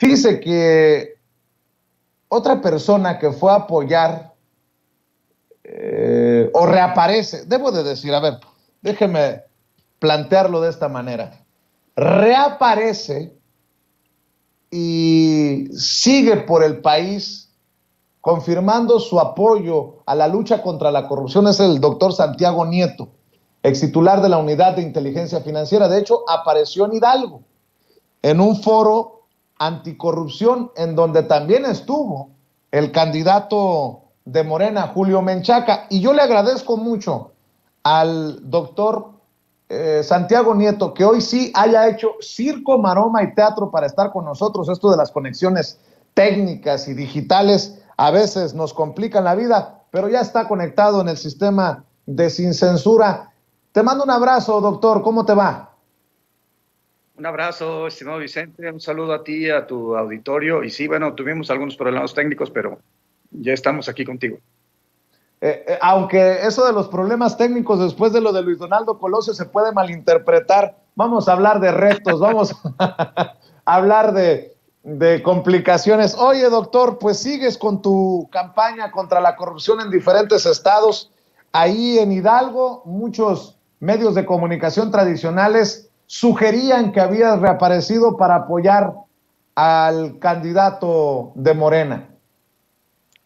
Fíjese que otra persona que fue a apoyar o reaparece, debo de decir, a ver, déjeme plantearlo de esta manera, reaparece y sigue por el país confirmando su apoyo a la lucha contra la corrupción, es el doctor Santiago Nieto, ex titular de la Unidad de Inteligencia Financiera. De hecho, apareció en Hidalgo, en un foro anticorrupción, en donde también estuvo el candidato de Morena, Julio Menchaca. Y yo le agradezco mucho al doctor Santiago Nieto, que hoy sí haya hecho circo, maroma y teatro para estar con nosotros. Esto de las conexiones técnicas y digitales a veces nos complican la vida, pero ya está conectado en el sistema de Sin Censura. Te mando un abrazo, doctor. ¿Cómo te va? Un abrazo, estimado Vicente. Un saludo a ti, a tu auditorio. Y sí, bueno, tuvimos algunos problemas técnicos, pero ya estamos aquí contigo. Aunque eso de los problemas técnicos después de lo de Luis Donaldo Colosio se puede malinterpretar, vamos a hablar de retos, vamos a hablar de complicaciones. Oye, doctor, pues sigues con tu campaña contra la corrupción en diferentes estados. Ahí en Hidalgo, muchos medios de comunicación tradicionales sugerían que habías reaparecido para apoyar al candidato de Morena.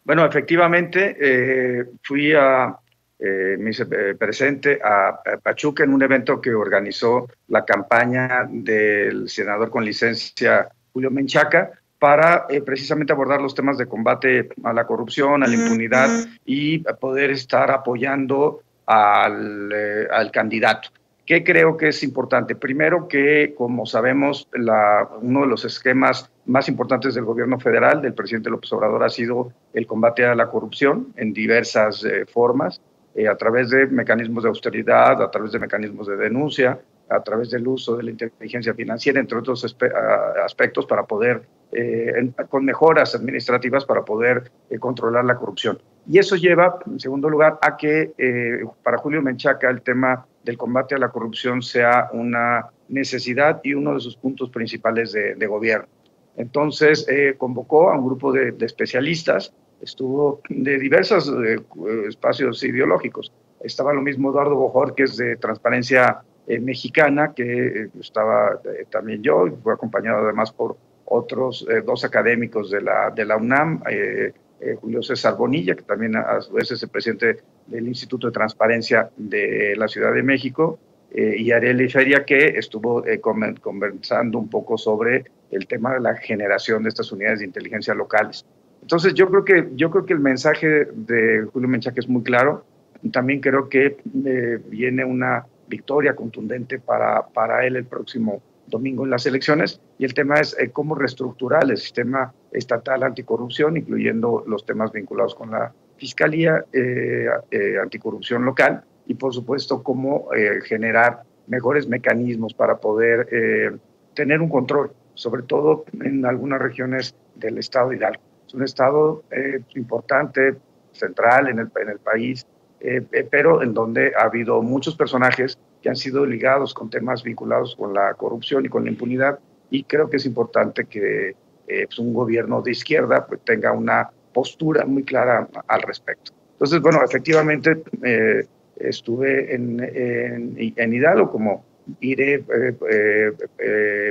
Bueno, efectivamente, me hice presente a Pachuca en un evento que organizó la campaña del senador con licencia Julio Menchaca para precisamente abordar los temas de combate a la corrupción, a la impunidad y poder estar apoyando al candidato. ¿Qué creo que es importante? Primero que, como sabemos, uno de los esquemas más importantes del gobierno federal, del presidente López Obrador, ha sido el combate a la corrupción en diversas formas, a través de mecanismos de austeridad, a través de mecanismos de denuncia, a través del uso de la inteligencia financiera, entre otros aspectos, para poder, con mejoras administrativas, para poder controlar la corrupción. Y eso lleva, en segundo lugar, a que para Julio Menchaca el tema del combate a la corrupción sea una necesidad y uno de sus puntos principales de gobierno. Entonces, convocó a un grupo de especialistas, estuvo de diversos espacios ideológicos. Estaba lo mismo Eduardo Bojórquez de Transparencia Mexicana, que estaba también yo, y fue acompañado además por otros dos académicos de la UNAM, Julio César Bonilla, que también a su vez es el presidente del Instituto de Transparencia de la Ciudad de México, y Arely Feria, que estuvo conversando un poco sobre el tema de la generación de estas unidades de inteligencia locales. Entonces yo creo que el mensaje de Julio Menchaca es muy claro. También creo que viene una victoria contundente para él el próximo domingo en las elecciones, y el tema es cómo reestructurar el sistema estatal anticorrupción, incluyendo los temas vinculados con la Fiscalía Anticorrupción local, y por supuesto cómo generar mejores mecanismos para poder tener un control, sobre todo en algunas regiones del estado de Hidalgo. Es un estado importante, central en el país, pero en donde ha habido muchos personajes que han sido ligados con temas vinculados con la corrupción y con la impunidad, y creo que es importante que pues un gobierno de izquierda pues tenga una postura muy clara al respecto. Entonces, bueno, efectivamente estuve en Hidalgo, como iré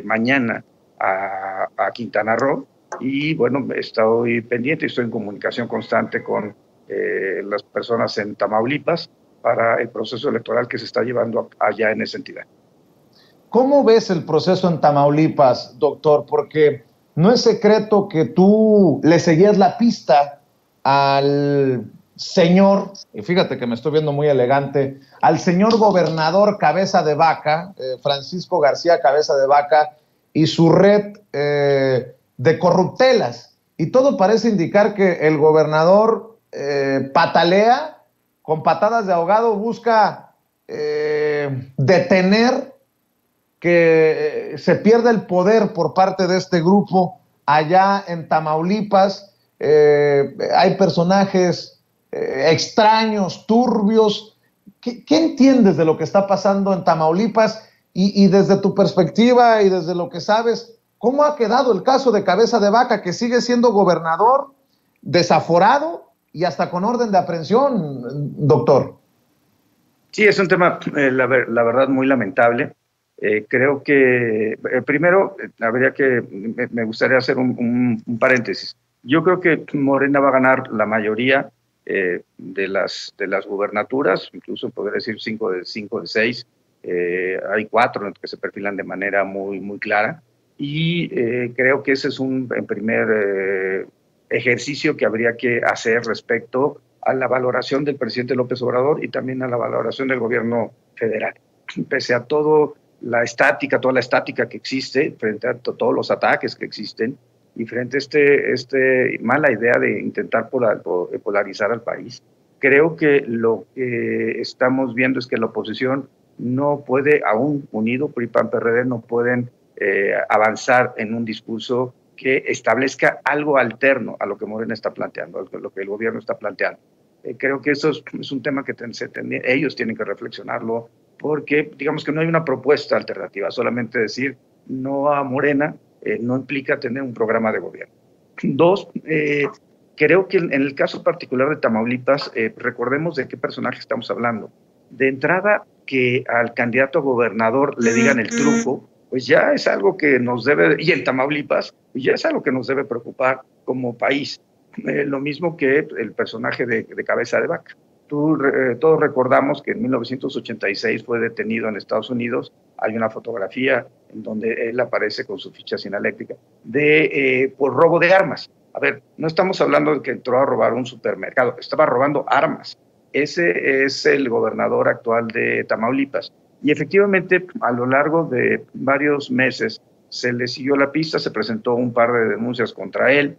mañana a Quintana Roo, y bueno, estoy pendiente y estoy en comunicación constante con las personas en Tamaulipas para el proceso electoral que se está llevando allá en esa entidad. ¿Cómo ves el proceso en Tamaulipas, doctor? Porque no es secreto que tú le seguías la pista al señor, y fíjate que me estoy viendo muy elegante, al señor gobernador Cabeza de Vaca, Francisco García Cabeza de Vaca, y su red de corruptelas. Y todo parece indicar que el gobernador patalea, con patadas de ahogado, busca detener que se pierda el poder por parte de este grupo allá en Tamaulipas. Hay personajes extraños, turbios. ¿Qué entiendes de lo que está pasando en Tamaulipas? Y desde tu perspectiva y desde lo que sabes, ¿Cómo ha quedado el caso de Cabeza de Vaca, que sigue siendo gobernador, desaforado y hasta con orden de aprehensión, doctor? Sí, es un tema, la verdad, muy lamentable. Creo que, primero, habría que, me gustaría hacer un paréntesis. Yo creo que Morena va a ganar la mayoría de las gubernaturas, incluso podría decir 5 de 6. Hay 4 que se perfilan de manera muy clara. Y creo que ese es un primer ejercicio que habría que hacer respecto a la valoración del presidente López Obrador y también a la valoración del gobierno federal. Pese a toda la estática que existe, frente a todos los ataques que existen y frente a este mala idea de intentar polarizar al país, creo que lo que estamos viendo es que la oposición no puede, aún unido, PRI, PAN, PRD, no pueden avanzar en un discurso que establezca algo alterno a lo que Morena está planteando, a lo que el gobierno está planteando. Creo que eso es un tema que ellos tienen que reflexionarlo, porque digamos que no hay una propuesta alternativa, solamente decir no a Morena no implica tener un programa de gobierno. 2, creo que en el caso particular de Tamaulipas, recordemos de qué personaje estamos hablando. De entrada, que al candidato a gobernador le digan el truco, pues ya es algo que nos debe, y en Tamaulipas, ya es algo que nos debe preocupar como país. Lo mismo que el personaje de Cabeza de Vaca. Todos recordamos que en 1986 fue detenido en Estados Unidos. Hay una fotografía en donde él aparece con su ficha sinaléctrica por robo de armas. A ver, no estamos hablando de que entró a robar un supermercado, estaba robando armas. Ese es el gobernador actual de Tamaulipas. Y efectivamente, a lo largo de varios meses se le siguió la pista, se presentó un par de denuncias contra él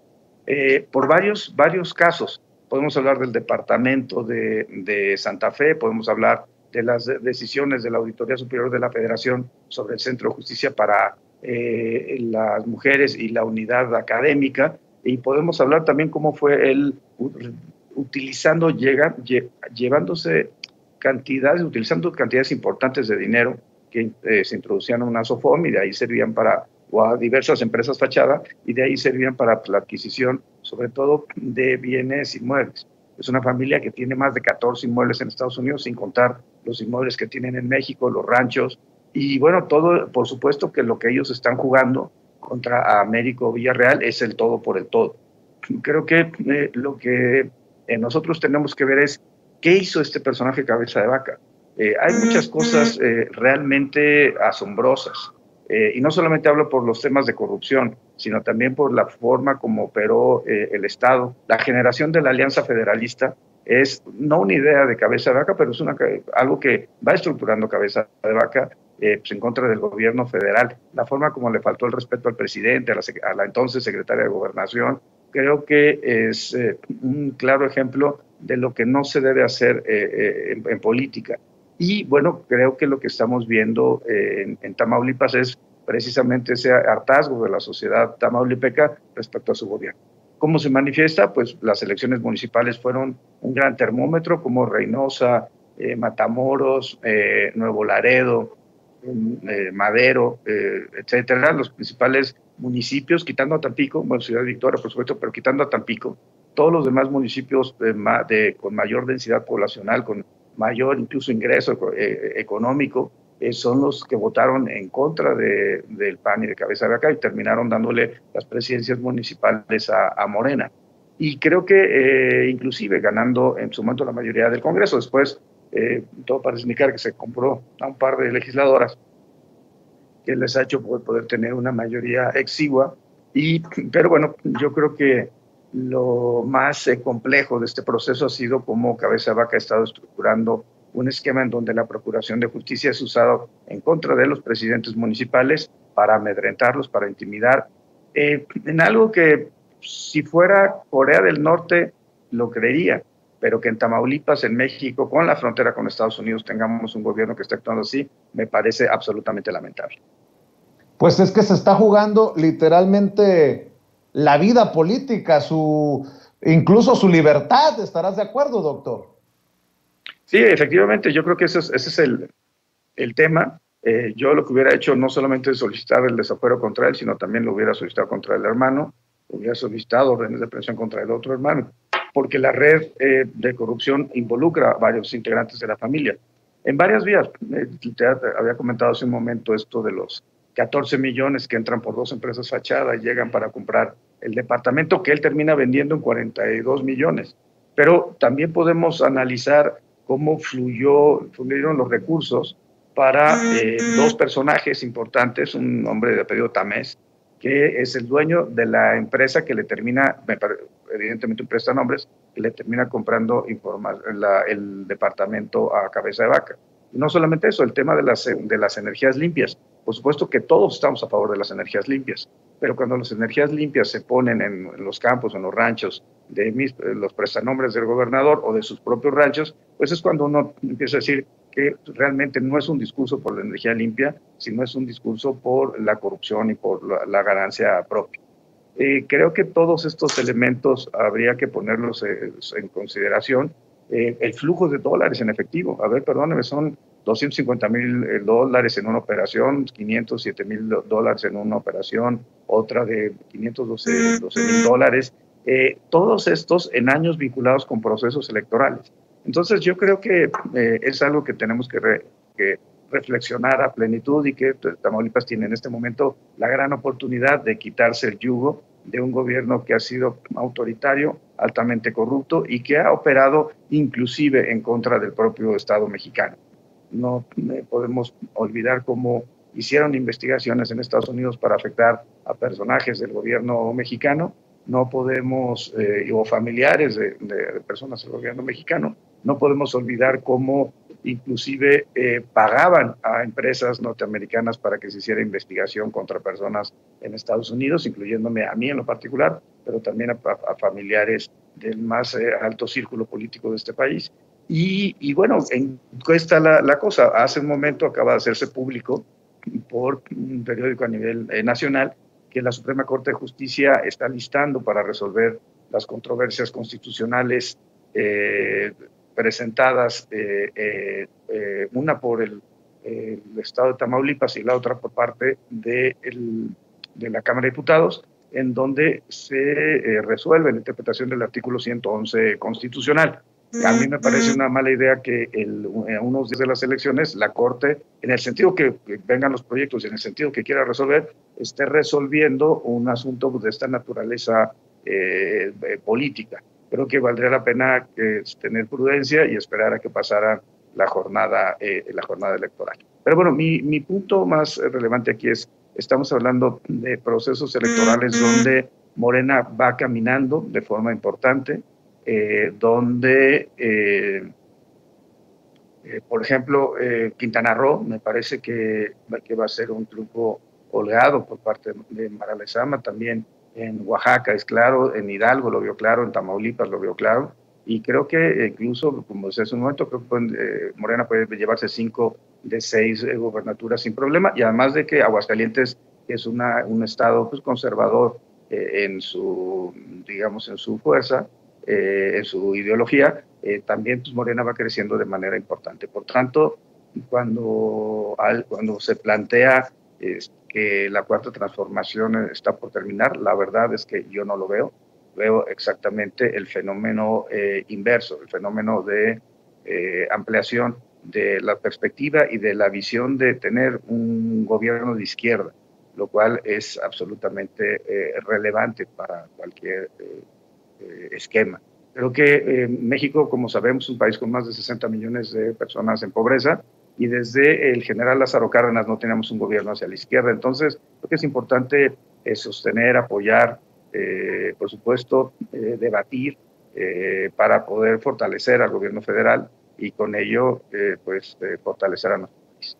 por varios casos. Podemos hablar del departamento de Santa Fe, podemos hablar de las decisiones de la Auditoría Superior de la Federación sobre el Centro de Justicia para las mujeres y la unidad académica, y podemos hablar también cómo fue él utilizando cantidades importantes de dinero que se introducían en una SOFOM y de ahí servían o a diversas empresas fachada, y de ahí servían para la adquisición, sobre todo, de bienes inmuebles. Es una familia que tiene más de 14 inmuebles en Estados Unidos, sin contar los inmuebles que tienen en México, los ranchos, y bueno, todo, por supuesto que lo que ellos están jugando contra Américo Villarreal es el todo por el todo. Creo que lo que nosotros tenemos que ver es qué hizo este personaje Cabeza de Vaca. Hay muchas cosas realmente asombrosas. Y no solamente hablo por los temas de corrupción, sino también por la forma como operó el Estado. La generación de la Alianza Federalista es no una idea de Cabeza de Vaca, pero es algo que va estructurando Cabeza de Vaca pues en contra del gobierno federal. La forma como le faltó el respeto al presidente, a la entonces secretaria de Gobernación, creo que es un claro ejemplo de lo que no se debe hacer en política. Y bueno, creo que lo que estamos viendo en Tamaulipas es precisamente ese hartazgo de la sociedad tamaulipeca respecto a su gobierno. ¿Cómo se manifiesta? Pues las elecciones municipales fueron un gran termómetro, como Reynosa, Matamoros, Nuevo Laredo, Madero, etcétera, los principales municipios, quitando a Tampico, bueno, Ciudad Victoria, por supuesto, pero quitando a Tampico, todos los demás municipios con mayor densidad poblacional, con mayor incluso ingreso económico, son los que votaron en contra del PAN y de Cabeza de Vaca y terminaron dándole las presidencias municipales a Morena. Y creo que inclusive ganando en su momento la mayoría del Congreso. Después todo parece indicar que se compró a un par de legisladoras que les ha hecho poder tener una mayoría exigua. Pero bueno, yo creo que lo más complejo de este proceso ha sido cómo Cabeza de Vaca ha estado estructurando un esquema en donde la Procuración de Justicia es usado en contra de los presidentes municipales para amedrentarlos, para intimidar, en algo que si fuera Corea del Norte lo creería, pero que en Tamaulipas, en México, con la frontera con Estados Unidos, tengamos un gobierno que esté actuando así, me parece absolutamente lamentable. Pues es que se está jugando literalmente la vida política, incluso su libertad. ¿Estarás de acuerdo, doctor? Sí, efectivamente, yo creo que ese es el tema. Yo lo que hubiera hecho no solamente es solicitar el desafuero contra él, sino también lo hubiera solicitado contra el hermano, hubiera solicitado órdenes de presión contra el otro hermano, porque la red de corrupción involucra a varios integrantes de la familia. En varias vías, te había comentado hace un momento esto de los 14 millones que entran por 2 empresas fachada y llegan para comprar el departamento que él termina vendiendo en 42 millones. Pero también podemos analizar cómo fluyeron los recursos para 2 personajes importantes, un hombre de apellido Tamés, que es el dueño de la empresa que le termina, evidentemente un prestanombres, que le termina comprando el departamento a cabeza de vaca. Y no solamente eso, el tema de las energías limpias. Por supuesto que todos estamos a favor de las energías limpias, pero cuando las energías limpias se ponen en los campos, en los ranchos, de los prestanombres del gobernador o de sus propios ranchos, pues es cuando uno empieza a decir que realmente no es un discurso por la energía limpia, sino es un discurso por la corrupción y por la ganancia propia. Creo que todos estos elementos habría que ponerlos en consideración. El flujo de dólares en efectivo, a ver, perdóneme, son $250,000 en una operación, $507,000 en una operación, otra de $512,000, todos estos en años vinculados con procesos electorales. Entonces yo creo que es algo que tenemos que reflexionar a plenitud y que Tamaulipas tiene en este momento la gran oportunidad de quitarse el yugo de un gobierno que ha sido autoritario, altamente corrupto y que ha operado inclusive en contra del propio Estado mexicano. No podemos olvidar cómo hicieron investigaciones en Estados Unidos para afectar a personajes del gobierno mexicano. No podemos, o familiares de personas del gobierno mexicano, no podemos olvidar cómo inclusive pagaban a empresas norteamericanas para que se hiciera investigación contra personas en Estados Unidos, incluyéndome a mí en lo particular, pero también a familiares del más alto círculo político de este país. Y bueno, ¿en qué está la cosa? Hace un momento acaba de hacerse público por un periódico a nivel nacional que la Suprema Corte de Justicia está listando para resolver las controversias constitucionales presentadas, una por el Estado de Tamaulipas y la otra por parte de la Cámara de Diputados, en donde se resuelve la interpretación del artículo 111 constitucional. A mí me parece una mala idea que unos días de las elecciones la Corte, en el sentido que vengan los proyectos y en el sentido que quiera resolver, esté resolviendo un asunto de esta naturaleza política. Creo que valdría la pena tener prudencia y esperar a que pasara la jornada electoral. Pero bueno, mi punto más relevante aquí es, estamos hablando de procesos electorales donde Morena va caminando de forma importante, donde, por ejemplo, Quintana Roo, me parece que va a ser un triunfo holgado por parte de Mara Lezama, también en Oaxaca es claro, en Hidalgo lo vio claro, en Tamaulipas lo vio claro, y creo que incluso, como decía hace un momento, creo que Morena puede llevarse 5 de 6 gobernaturas sin problema, y además de que Aguascalientes es un estado pues, conservador en su fuerza, en su ideología, también pues, Morena va creciendo de manera importante. Por tanto, cuando se plantea que la cuarta transformación está por terminar, la verdad es que yo no lo veo. Veo exactamente el fenómeno inverso, el fenómeno de ampliación de la perspectiva y de la visión de tener un gobierno de izquierda, lo cual es absolutamente relevante para cualquier esquema. Creo que México, como sabemos, es un país con más de 60 millones de personas en pobreza y desde el general Lázaro Cárdenas no teníamos un gobierno hacia la izquierda. Entonces, creo que es importante sostener, apoyar, por supuesto, debatir para poder fortalecer al gobierno federal y con ello, fortalecer a nuestro país.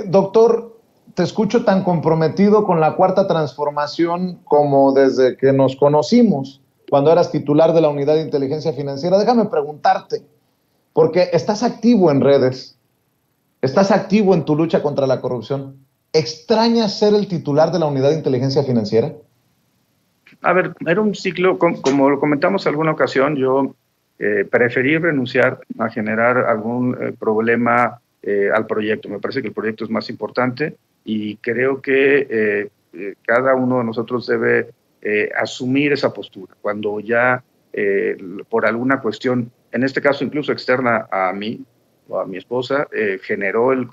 Doctor, te escucho tan comprometido con la cuarta transformación como desde que nos conocimos, cuando eras titular de la Unidad de Inteligencia Financiera. Déjame preguntarte, porque estás activo en redes, estás activo en tu lucha contra la corrupción. ¿Extrañas ser el titular de la Unidad de Inteligencia Financiera? A ver, era un ciclo, como lo comentamos en alguna ocasión, yo preferí renunciar a generar algún problema al proyecto. Me parece que el proyecto es más importante y creo que cada uno de nosotros debe asumir esa postura. Cuando ya por alguna cuestión, en este caso incluso externa a mí o a mi esposa, generó el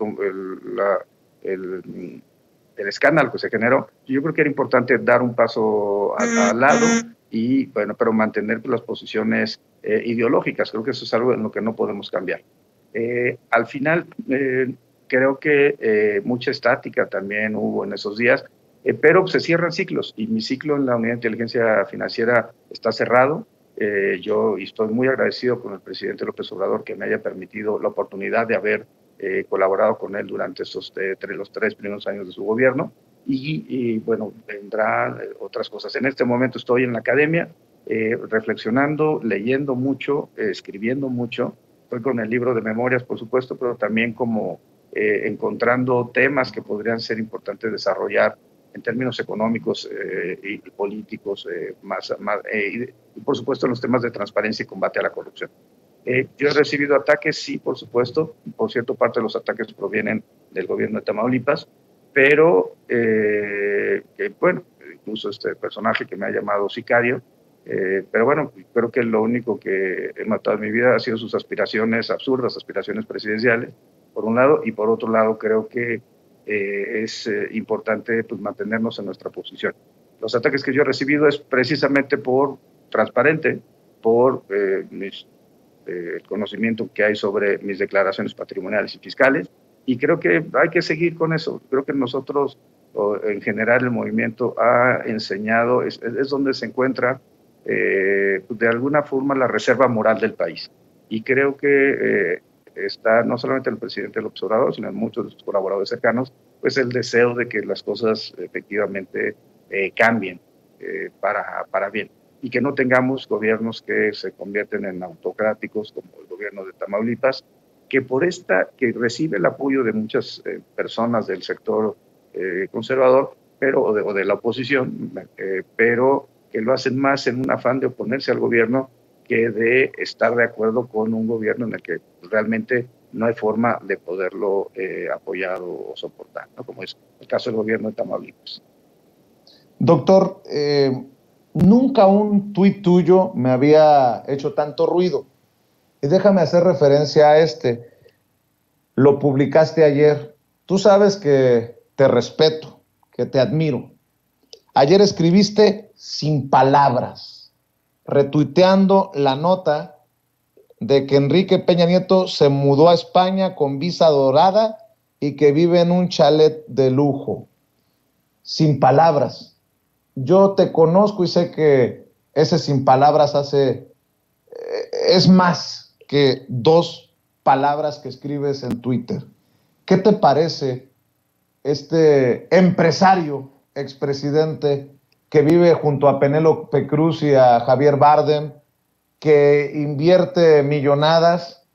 escándalo que se generó, yo creo que era importante dar un paso al lado y, bueno, pero mantener las posiciones ideológicas. Creo que eso es algo en lo que no podemos cambiar. Al final, creo que mucha estática también hubo en esos días, pero se cierran ciclos y mi ciclo en la Unidad de Inteligencia Financiera está cerrado. Yo estoy muy agradecido con el presidente López Obrador que me haya permitido la oportunidad de haber colaborado con él durante los 3 primeros años de su gobierno y bueno, vendrán otras cosas. En este momento estoy en la academia reflexionando, leyendo mucho, escribiendo mucho. Estoy con el libro de memorias, por supuesto, pero también como encontrando temas que podrían ser importantes desarrollar en términos económicos y políticos, y por supuesto en los temas de transparencia y combate a la corrupción. Yo he recibido ataques, sí, por supuesto. Por cierto, parte de los ataques provienen del gobierno de Tamaulipas, pero bueno, incluso este personaje que me ha llamado sicario, pero bueno, creo que lo único que he matado en mi vida ha sido sus aspiraciones absurdas, aspiraciones presidenciales, por un lado, y por otro lado creo que es importante pues, mantenernos en nuestra posición. Los ataques que yo he recibido es precisamente por transparente, por el conocimiento que hay sobre mis declaraciones patrimoniales y fiscales, y creo que hay que seguir con eso. Creo que nosotros, en general, el movimiento ha enseñado, es donde se encuentra de alguna forma la reserva moral del país. Y creo que está no solamente el presidente López Obrador, sino en muchos de sus colaboradores cercanos, pues el deseo de que las cosas efectivamente cambien para bien y que no tengamos gobiernos que se convierten en autocráticos como el gobierno de Tamaulipas, que que recibe el apoyo de muchas personas del sector conservador o de la oposición, pero que lo hacen más en un afán de oponerse al gobierno que de estar de acuerdo con un gobierno en el que realmente no hay forma de poderlo apoyar o soportar, ¿no? Como es el caso del gobierno de Tamaulipas. Doctor, nunca un tuit tuyo me había hecho tanto ruido. Y déjame hacer referencia a este. Lo publicaste ayer. Tú sabes que te respeto, que te admiro. Ayer escribiste sin palabras, retuiteando la nota de que Enrique Peña Nieto se mudó a España con visa dorada y que vive en un chalet de lujo. Sin palabras. Yo te conozco y sé que ese sin palabras es más que 2 palabras que escribes en Twitter. ¿Qué te parece este empresario, expresidente, que vive junto a Penélope Cruz y a Javier Bardem, que invierte millonadas?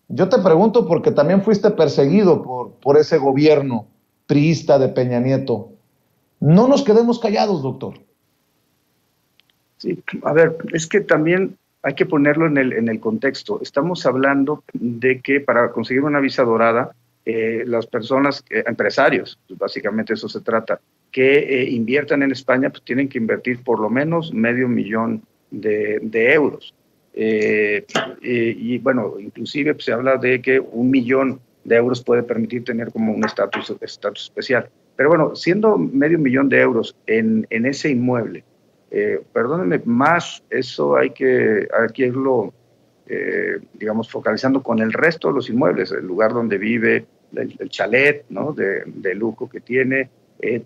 Yo te pregunto porque también fuiste perseguido por ese gobierno priista de Peña Nieto. No nos quedemos callados, doctor. Sí, a ver, es que también hay que ponerlo en el contexto. Estamos hablando de que para conseguir una visa dorada, las personas, empresarios, pues básicamente eso se trata, que inviertan en España, pues tienen que invertir por lo menos $500,000 de euros. Y bueno, inclusive pues, se habla de que $1,000,000 puede permitir tener como un estatus especial. Pero bueno, siendo $500,000 de euros en ese inmueble, perdónenme, más eso hay que irlo, digamos, focalizando con el resto de los inmuebles, el lugar donde vive, el chalet, ¿no? de lujo que tiene,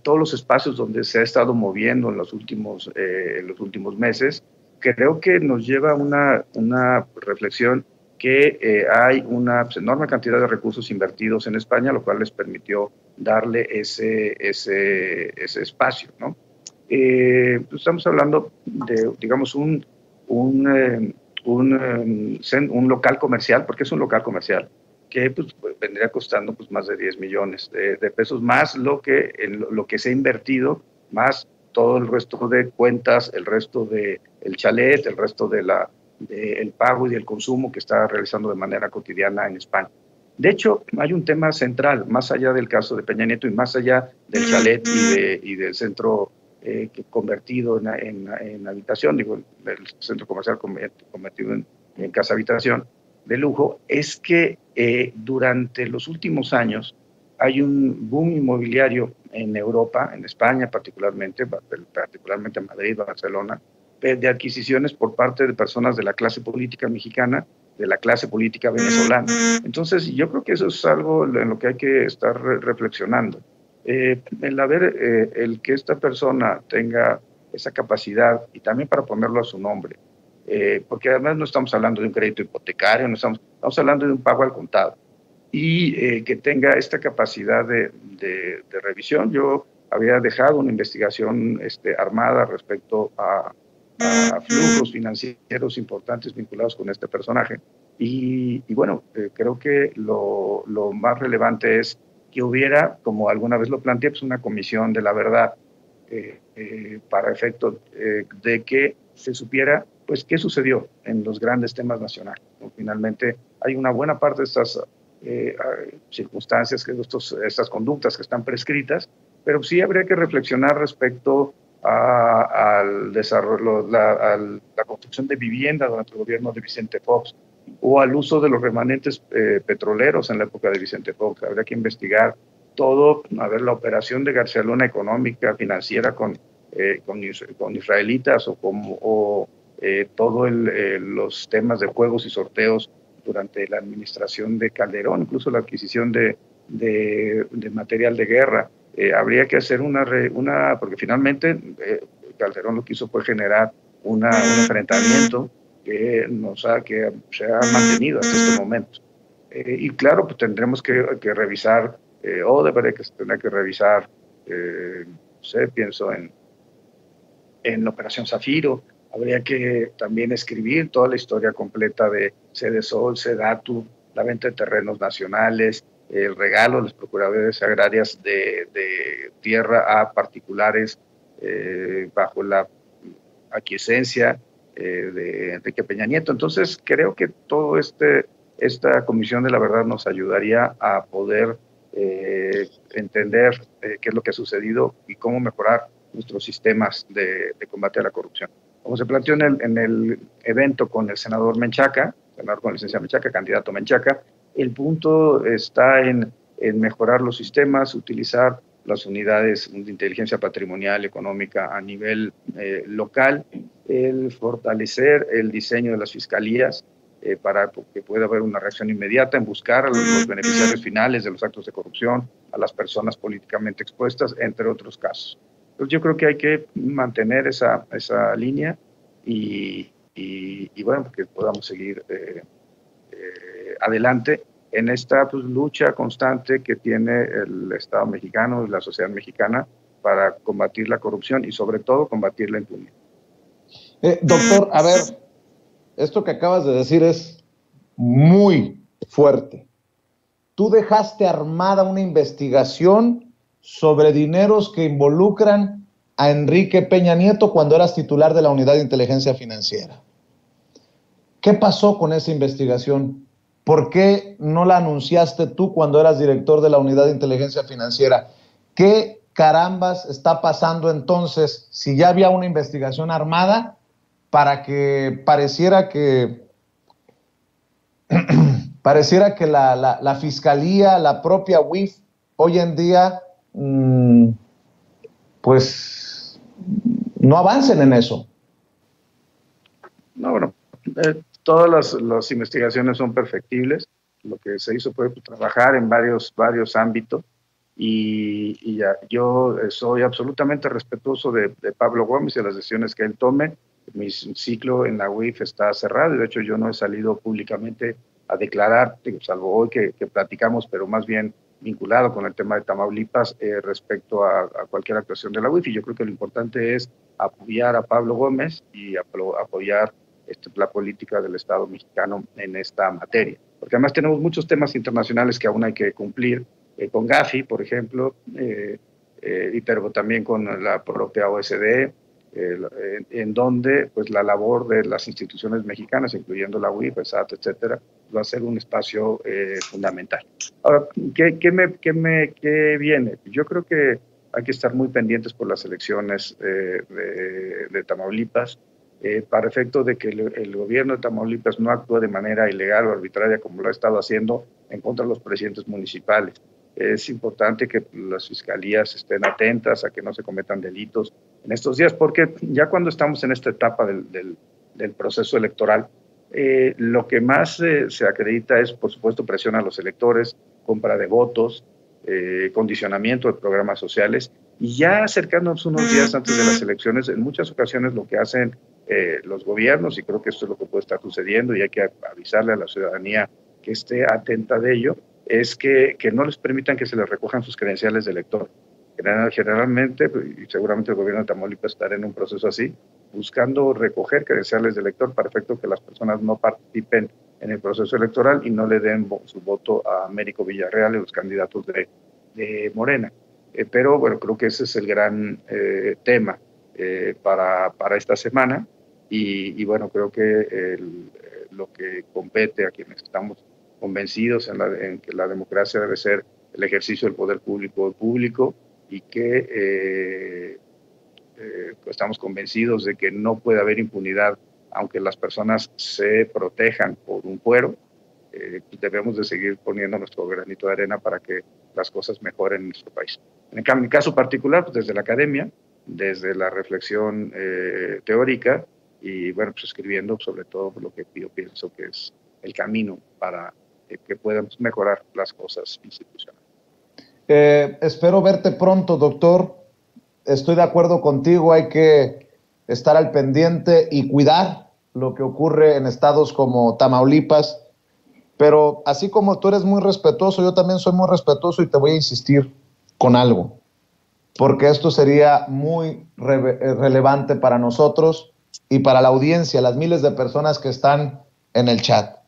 todos los espacios donde se ha estado moviendo en los últimos meses. Creo que nos lleva a una reflexión que hay una enorme cantidad de recursos invertidos en España, lo cual les permitió darle ese espacio, ¿no? Estamos hablando de, digamos, un local comercial, porque es un local comercial, que pues, vendría costando pues, más de 10 millones de pesos, más lo que se ha invertido, más todo el resto de cuentas, el resto del chalet, el resto del pago y del consumo que está realizando de manera cotidiana en España. De hecho, hay un tema central, más allá del caso de Peña Nieto y más allá del chalet y del centro convertido en habitación, digo, el centro comercial convertido en casa habitación de lujo, es que durante los últimos años hay un boom inmobiliario en Europa, en España particularmente en Madrid, Barcelona, de adquisiciones por parte de personas de la clase política mexicana, de la clase política venezolana. Entonces, yo creo que eso es algo en lo que hay que estar reflexionando. El que esta persona tenga esa capacidad, y también para ponerlo a su nombre, porque además no estamos hablando de un crédito hipotecario, estamos hablando de un pago al contado, y que tenga esta capacidad de revisión. Yo había dejado una investigación armada respecto a flujos financieros importantes vinculados con este personaje. Y bueno, creo que lo más relevante es que hubiera, como alguna vez lo planteé, pues una comisión de la verdad para efecto de que se supiera pues qué sucedió en los grandes temas nacionales, ¿no? Finalmente hay una buena parte de estas circunstancias, estas conductas que están prescritas, pero sí habría que reflexionar respecto al desarrollo, a la construcción de vivienda durante el gobierno de Vicente Fox, o al uso de los remanentes petroleros en la época de Vicente Fox. Habría que investigar todo, a ver, la operación de García Luna económica, financiera con israelitas, o todos los temas de juegos y sorteos durante la administración de Calderón, incluso la adquisición de material de guerra. Habría que hacer porque finalmente Calderón lo que hizo fue generar un enfrentamiento que se ha mantenido hasta este momento. Y claro, pues tendremos que revisar, se tendrá que revisar, no sé, pienso en la Operación Zafiro. Habría que también escribir toda la historia completa de Cedesol, Sedatu, la venta de terrenos nacionales, el regalo de las procuradurías agrarias de tierra a particulares bajo la aquiescencia de Enrique Peña Nieto. Entonces, creo que todo esta Comisión de la Verdad nos ayudaría a poder entender qué es lo que ha sucedido y cómo mejorar nuestros sistemas de combate a la corrupción. Como se planteó en el evento con el senador Menchaca, senador con licencia Menchaca, candidato Menchaca, el punto está en mejorar los sistemas, utilizar las unidades de inteligencia patrimonial, económica a nivel local, el fortalecer el diseño de las fiscalías para que pueda haber una reacción inmediata en buscar a los beneficiarios finales de los actos de corrupción, a las personas políticamente expuestas, entre otros casos. Entonces yo creo que hay que mantener esa línea y bueno, que podamos seguir adelante en esta lucha constante que tiene el Estado mexicano y la sociedad mexicana para combatir la corrupción y sobre todo combatir la impunidad. Doctor, a ver, esto que acabas de decir es muy fuerte. Tú dejaste armada una investigación sobre dineros que involucran a Enrique Peña Nieto cuando eras titular de la Unidad de Inteligencia Financiera. ¿Qué pasó con esa investigación? ¿Por qué no la anunciaste tú cuando eras director de la Unidad de Inteligencia Financiera? ¿Qué carambas está pasando entonces si ya había una investigación armada para que pareciera que la Fiscalía, la propia UIF, hoy en día pues no avancen en eso? No, bueno, todas las investigaciones son perfectibles. Lo que se hizo fue trabajar en varios ámbitos y ya, yo soy absolutamente respetuoso de Pablo Gómez y de las decisiones que él tome. Mi ciclo en la UIF está cerrado y de hecho yo no he salido públicamente a declarar, salvo hoy que platicamos, pero más bien vinculado con el tema de Tamaulipas respecto a cualquier actuación de la UIF. Y yo creo que lo importante es apoyar a Pablo Gómez y apoyar la política del Estado mexicano en esta materia. Porque además tenemos muchos temas internacionales que aún hay que cumplir, con Gafi, por ejemplo, pero también con la propia OSD, en donde pues la labor de las instituciones mexicanas, incluyendo la UIF, el SAT, etcétera, va a ser un espacio fundamental. Ahora, ¿qué viene? Yo creo que hay que estar muy pendientes por las elecciones de Tamaulipas, para efecto de que el gobierno de Tamaulipas no actúe de manera ilegal o arbitraria como lo ha estado haciendo en contra de los presidentes municipales. Es importante que las fiscalías estén atentas a que no se cometan delitos en estos días, porque ya cuando estamos en esta etapa del proceso electoral, lo que más se acredita es, por supuesto, presión a los electores, compra de votos, condicionamiento de programas sociales, y ya acercándonos unos días antes de las elecciones, en muchas ocasiones lo que hacen los gobiernos, y creo que esto es lo que puede estar sucediendo y hay que avisarle a la ciudadanía que esté atenta de ello, es que no les permitan que se les recojan sus credenciales de elector. Generalmente, y seguramente el gobierno de Tamaulipas estará en un proceso así, buscando recoger credenciales de elector para efecto que las personas no participen en el proceso electoral y no le den su voto a Américo Villarreal y los candidatos de Morena. Pero bueno, creo que ese es el gran tema para esta semana y bueno, creo que lo que compete a quienes estamos convencidos en que la democracia debe ser el ejercicio del poder público y que estamos convencidos de que no puede haber impunidad aunque las personas se protejan por un fuero. Debemos de seguir poniendo nuestro granito de arena para que las cosas mejoren en nuestro país. En mi caso particular, pues desde la academia, desde la reflexión teórica y bueno, pues escribiendo sobre todo lo que yo pienso que es el camino para que podamos mejorar las cosas institucionales. Espero verte pronto, doctor. Estoy de acuerdo contigo, hay que estar al pendiente y cuidar lo que ocurre en estados como Tamaulipas, pero así como tú eres muy respetuoso, yo también soy muy respetuoso y te voy a insistir con algo, porque esto sería muy relevante para nosotros y para la audiencia, las miles de personas que están en el chat.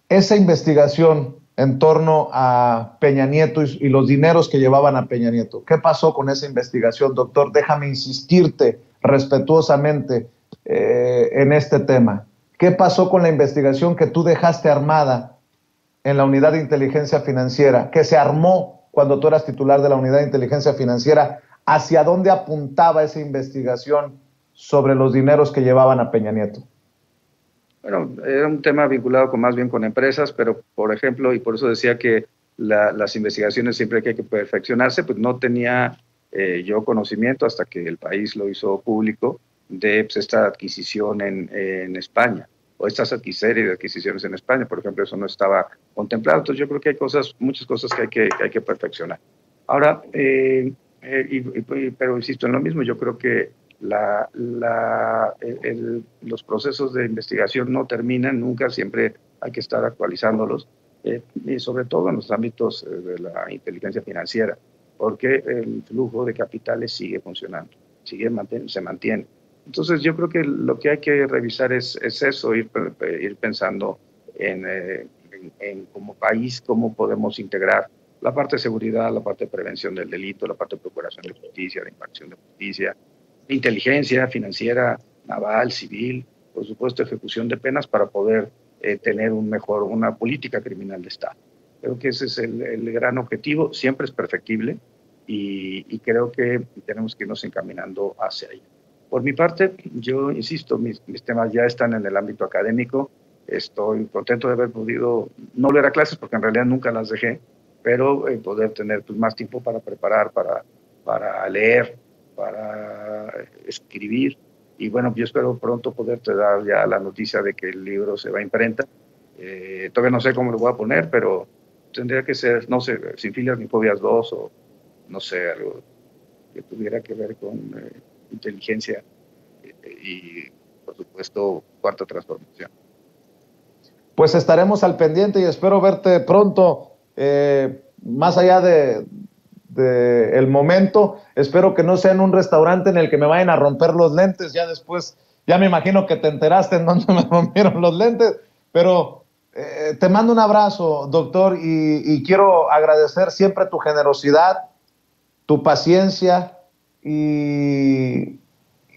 Esa investigación en torno a Peña Nieto y los dineros que llevaban a Peña Nieto. ¿Qué pasó con esa investigación, doctor? Déjame insistirte respetuosamente en este tema. ¿Qué pasó con la investigación que tú dejaste armada en la Unidad de Inteligencia Financiera, que se armó cuando tú eras titular de la Unidad de Inteligencia Financiera? ¿Hacia dónde apuntaba esa investigación sobre los dineros que llevaban a Peña Nieto? Bueno, era un tema vinculado más bien con empresas, pero por ejemplo, y por eso decía que las investigaciones siempre hay que perfeccionarse, pues no tenía yo conocimiento hasta que el país lo hizo público de pues, esta adquisición en España, o esta serie de adquisiciones en España, por ejemplo, eso no estaba contemplado. Entonces yo creo que hay muchas cosas que hay que perfeccionar. Ahora, pero insisto en lo mismo, yo creo que los procesos de investigación no terminan nunca, siempre hay que estar actualizándolos, y sobre todo en los ámbitos de la inteligencia financiera, porque el flujo de capitales sigue funcionando, se mantiene. Entonces yo creo que lo que hay que revisar es eso, ir pensando en como país cómo podemos integrar la parte de seguridad, la parte de prevención del delito, la parte de procuración de justicia, de impartición de justicia, inteligencia financiera, naval, civil, por supuesto ejecución de penas para poder tener una política criminal de Estado. Creo que ese es el gran objetivo, siempre es perfectible y creo que tenemos que irnos encaminando hacia ahí. Por mi parte, yo insisto, mis temas ya están en el ámbito académico, estoy contento de haber podido no volver a clases porque en realidad nunca las dejé, pero poder tener pues, más tiempo para preparar, para leer, para escribir y bueno, yo espero pronto poderte dar ya la noticia de que el libro se va a imprenta. Todavía no sé cómo lo voy a poner, pero tendría que ser, no sé, Sin filias ni fobias 2 o no sé, algo que tuviera que ver con inteligencia y por supuesto Cuarta Transformación. Pues estaremos al pendiente y espero verte pronto, más allá de el momento. Espero que no sea en un restaurante en el que me vayan a romper los lentes. Ya después, ya me imagino que te enteraste en dónde me rompieron los lentes, pero te mando un abrazo, doctor, y quiero agradecer siempre tu generosidad, tu paciencia y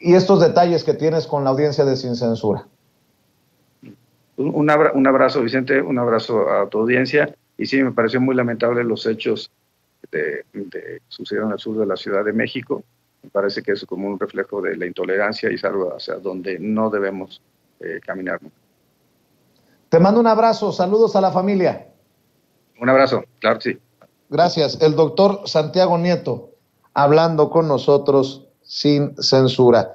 estos detalles que tienes con la audiencia de Sin Censura. Un abrazo, Vicente, un abrazo a tu audiencia. Y sí, me pareció muy lamentable los hechos que sucedieron al sur de la Ciudad de México. Me parece que es como un reflejo de la intolerancia y es algo hacia donde no debemos caminar. Te mando un abrazo, saludos a la familia. Un abrazo, claro que sí. Gracias. El doctor Santiago Nieto, hablando con nosotros sin censura.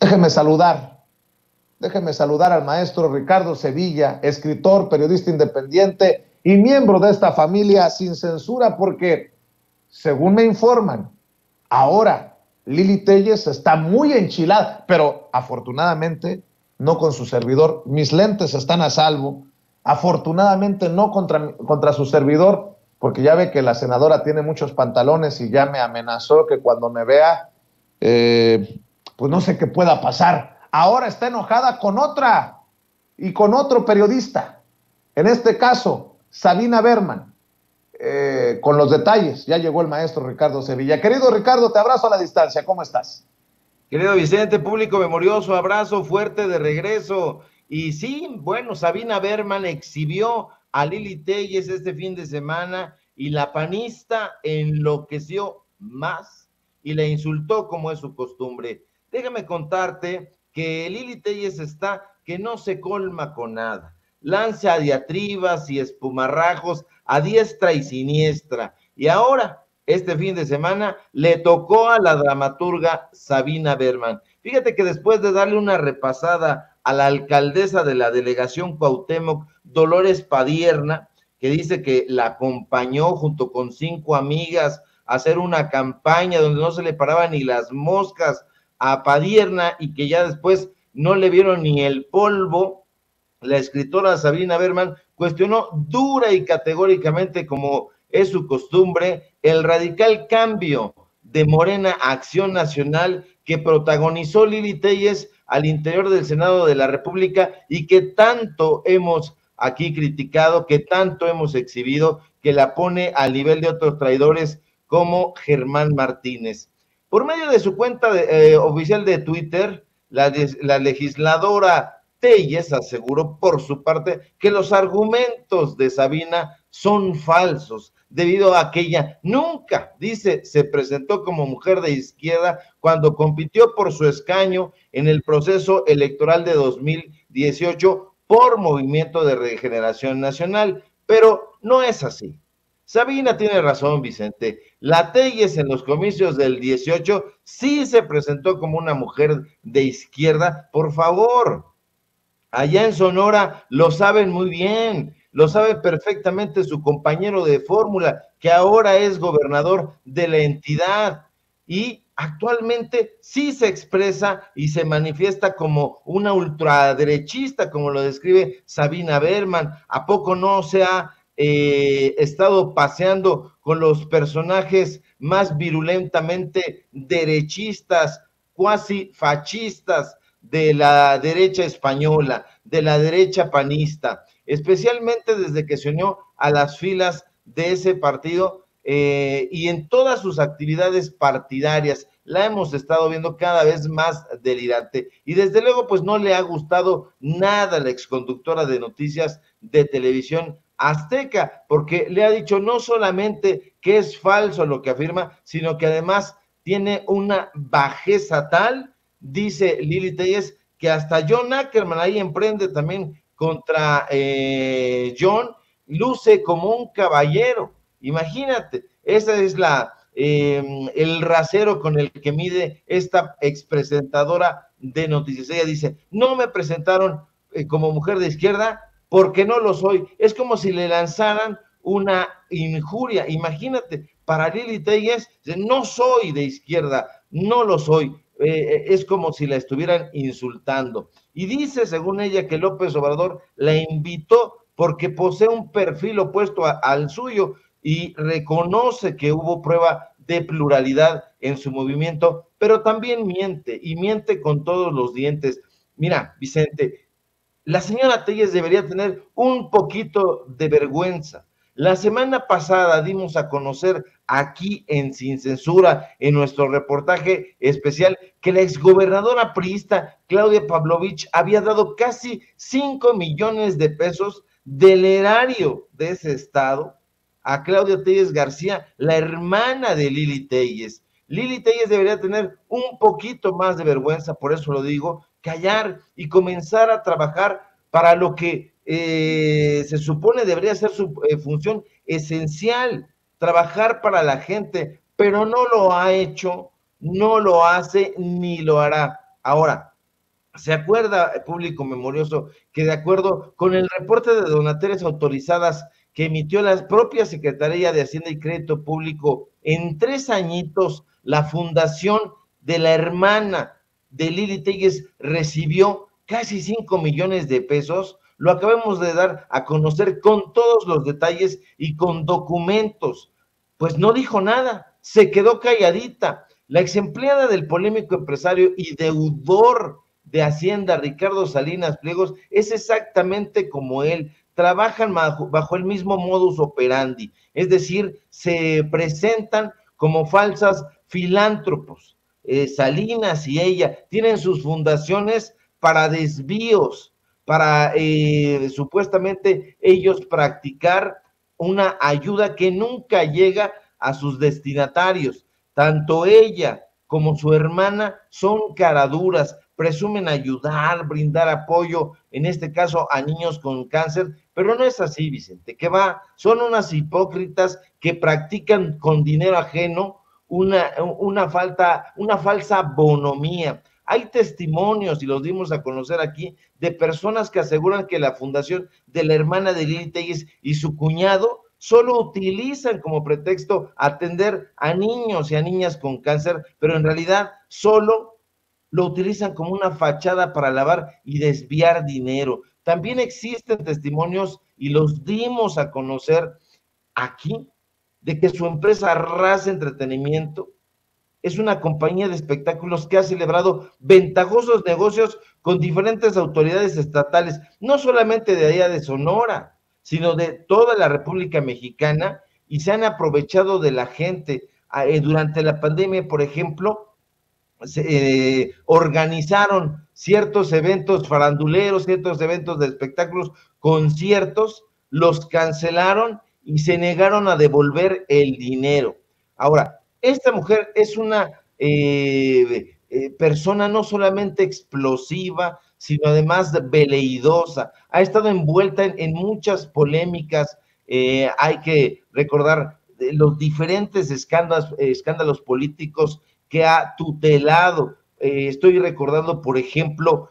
Déjeme saludar al maestro Ricardo Sevilla, escritor, periodista independiente y miembro de esta familia sin censura, porque, según me informan, ahora Lili Téllez está muy enchilada, pero afortunadamente no con su servidor. Mis lentes están a salvo. Afortunadamente no contra su servidor, porque ya ve que la senadora tiene muchos pantalones y ya me amenazó que cuando me vea, pues no sé qué pueda pasar. Ahora está enojada con otra y con otro periodista. En este caso, Sabina Berman. Con los detalles, ya llegó el maestro Ricardo Sevilla. Querido Ricardo, te abrazo a la distancia, ¿cómo estás? Querido Vicente, público memorioso, abrazo fuerte de regreso. Y sí, bueno, Sabina Berman exhibió a Lili Téllez este fin de semana y la panista enloqueció más y la insultó como es su costumbre. Déjame contarte que Lili Téllez está que no se colma con nada. Lanza diatribas y espumarrajos a diestra y siniestra. Y ahora, este fin de semana, le tocó a la dramaturga Sabina Berman. Fíjate que después de darle una repasada a la alcaldesa de la delegación Cuauhtémoc, Dolores Padierna, que dice que la acompañó junto con 5 amigas a hacer una campaña donde no se le paraban ni las moscas a Padierna y que ya después no le vieron ni el polvo, la escritora Sabina Berman cuestionó dura y categóricamente, como es su costumbre, el radical cambio de Morena a Acción Nacional que protagonizó Lili Téllez al interior del Senado de la República y que tanto hemos aquí criticado, que tanto hemos exhibido, que la pone al nivel de otros traidores como Germán Martínez. Por medio de su cuenta oficial de Twitter, la legisladora Téllez aseguró por su parte que los argumentos de Sabina son falsos, debido a que ella nunca, dice, se presentó como mujer de izquierda cuando compitió por su escaño en el proceso electoral de 2018 por Movimiento de Regeneración Nacional, pero no es así. Sabina tiene razón, Vicente. La Téllez en los comicios del 18 sí se presentó como una mujer de izquierda. Por favor, allá en Sonora lo saben muy bien, lo sabe perfectamente su compañero de fórmula, que ahora es gobernador de la entidad y actualmente sí se expresa y se manifiesta como una ultraderechista, como lo describe Sabina Berman. ¿A poco no se ha estado paseando con los personajes más virulentamente derechistas, cuasi fascistas de la derecha española, de la derecha panista, especialmente desde que se unió a las filas de ese partido y en todas sus actividades partidarias? La hemos estado viendo cada vez más delirante y desde luego pues no le ha gustado nada a la exconductora de noticias de televisión Azteca, porque le ha dicho no solamente que es falso lo que afirma, sino que además tiene una bajeza tal, dice Lili Téllez, que hasta John Ackerman ahí emprende también contra John, luce como un caballero. Imagínate, esa es el rasero con el que mide esta expresentadora de noticias. Ella dice, no me presentaron como mujer de izquierda porque no lo soy. Es como si le lanzaran una injuria. Imagínate, para Lili Téllez, no soy de izquierda, no lo soy. Es como si la estuvieran insultando. Y dice, según ella, que López Obrador la invitó porque posee un perfil opuesto al suyo y reconoce que hubo prueba de pluralidad en su movimiento, pero también miente, y miente con todos los dientes. Mira, Vicente, La señora Telles debería tener un poquito de vergüenza. La semana pasada dimos a conocer aquí en Sin Censura, en nuestro reportaje especial, que la exgobernadora priista Claudia Pavlovich había dado casi 5 millones de pesos del erario de ese estado a Claudia Telles García, la hermana de Lili Telles. Lili Telles debería tener un poquito más de vergüenza, por eso lo digo, callar y comenzar a trabajar para lo que se supone debería ser su función esencial, trabajar para la gente, pero no lo ha hecho, no lo hace ni lo hará. Ahora, ¿se acuerda, público memorioso, que de acuerdo con el reporte de donatarias autorizadas que emitió la propia Secretaría de Hacienda y Crédito Público, en 3 añitos, la fundación de la hermana de Lili Telles recibió casi 5 millones de pesos? Lo acabamos de dar a conocer con todos los detalles y con documentos. Pues no dijo nada, se quedó calladita. La ex empleada del polémico empresario y deudor de Hacienda, Ricardo Salinas Pliegos, es exactamente como él. Trabajan bajo el mismo modus operandi, es decir, se presentan como falsas filántropos. Salinas y ella tienen sus fundaciones para desvíos, para supuestamente ellos practicar una ayuda que nunca llega a sus destinatarios. Tanto ella como su hermana son caraduras, presumen ayudar, brindar apoyo, en este caso a niños con cáncer, pero no es así, Vicente, que va, son unas hipócritas que practican con dinero ajeno una falsa bonomía. Hay testimonios, y los dimos a conocer aquí, de personas que aseguran que la fundación de la hermana de Lili Telles y su cuñado solo utilizan como pretexto atender a niños y a niñas con cáncer, pero en realidad solo lo utilizan como una fachada para lavar y desviar dinero. También existen testimonios, y los dimos a conocer aquí, de que su empresa Raza Entretenimiento es una compañía de espectáculos que ha celebrado ventajosos negocios con diferentes autoridades estatales, no solamente de allá de Sonora, sino de toda la República Mexicana, y se han aprovechado de la gente. Durante la pandemia, por ejemplo, se organizaron ciertos eventos faranduleros, ciertos eventos de espectáculos, conciertos, los cancelaron y se negaron a devolver el dinero. Ahora, esta mujer es una persona no solamente explosiva, sino además veleidosa. Ha estado envuelta en muchas polémicas. Hay que recordar los diferentes escándalos políticos que ha tutelado. Estoy recordando, por ejemplo,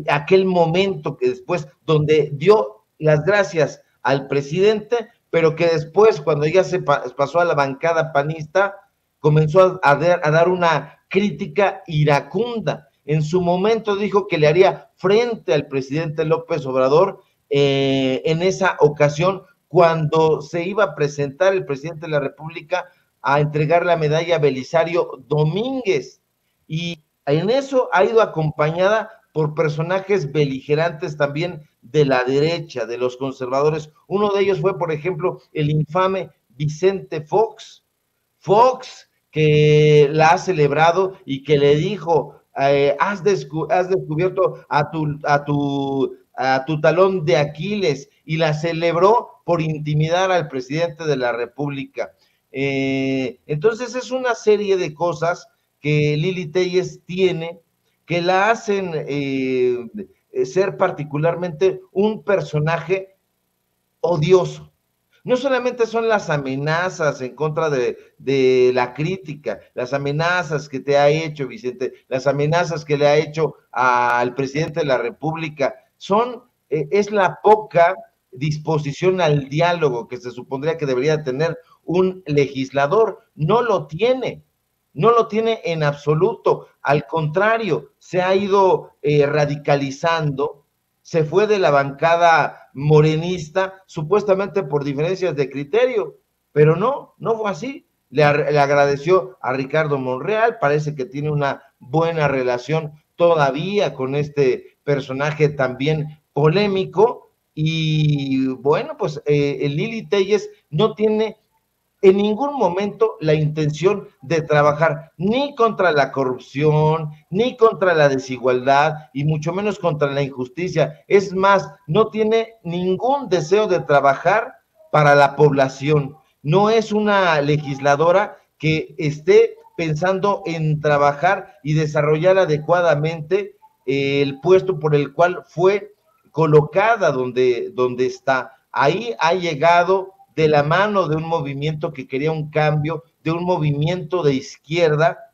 aquel momento que después, donde dio las gracias al presidente, pero que después, cuando ya se pasó a la bancada panista, comenzó a dar una crítica iracunda. En su momento dijo que le haría frente al presidente López Obrador en esa ocasión, cuando se iba a presentar el presidente de la República a entregar la medalla a Belisario Domínguez, y en eso ha ido acompañada por personajes beligerantes también de la derecha, de los conservadores. Uno de ellos fue, por ejemplo, el infame Vicente Fox, que la ha celebrado y que le dijo, has descubierto a tu talón de Aquiles, y la celebró por intimidar al presidente de la República. Entonces es una serie de cosas que Lili Telles tiene que la hacen ser particularmente un personaje odioso. No solamente son las amenazas en contra de la crítica, las amenazas que te ha hecho, Vicente, las amenazas que le ha hecho al presidente de la República, es la poca disposición al diálogo que se supondría que debería tener un legislador. No lo tiene en absoluto. Al contrario, se ha ido radicalizando, se fue de la bancada morenista supuestamente por diferencias de criterio, pero no fue así. Le agradeció a Ricardo Monreal, parece que tiene una buena relación todavía con este personaje también polémico, y bueno, pues el Lili Téllez no tiene en ningún momento la intención de trabajar ni contra la corrupción, ni contra la desigualdad, y mucho menos contra la injusticia. Es más, no tiene ningún deseo de trabajar para la población. No es una legisladora que esté pensando en trabajar y desarrollar adecuadamente el puesto por el cual fue colocada donde está. Ahí ha llegado de la mano de un movimiento que quería un cambio, de un movimiento de izquierda,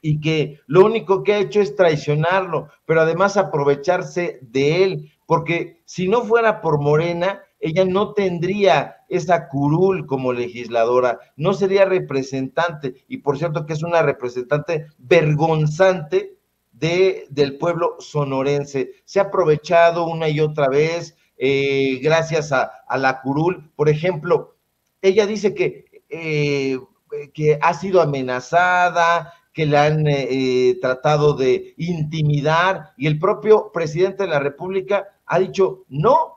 y que lo único que ha hecho es traicionarlo, pero además aprovecharse de él, porque si no fuera por Morena, ella no tendría esa curul como legisladora, no sería representante, y por cierto que es una representante vergonzante del pueblo sonorense. Se ha aprovechado una y otra vez, gracias a la curul. Por ejemplo, ella dice que ha sido amenazada, que le han tratado de intimidar, y el propio presidente de la República ha dicho, no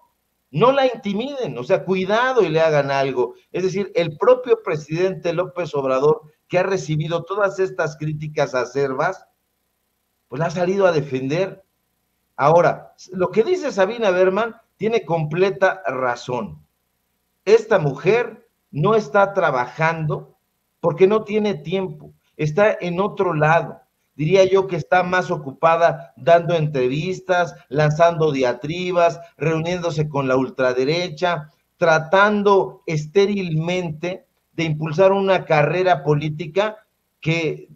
la intimiden, o sea, cuidado y le hagan algo. Es decir, el propio presidente López Obrador, que ha recibido todas estas críticas acerbas, pues la ha salido a defender. Ahora, lo que dice Sabina Berman tiene completa razón. Esta mujer no está trabajando porque no tiene tiempo, está en otro lado. Diría yo que está más ocupada dando entrevistas, lanzando diatribas, reuniéndose con la ultraderecha, tratando estérilmente de impulsar una carrera política que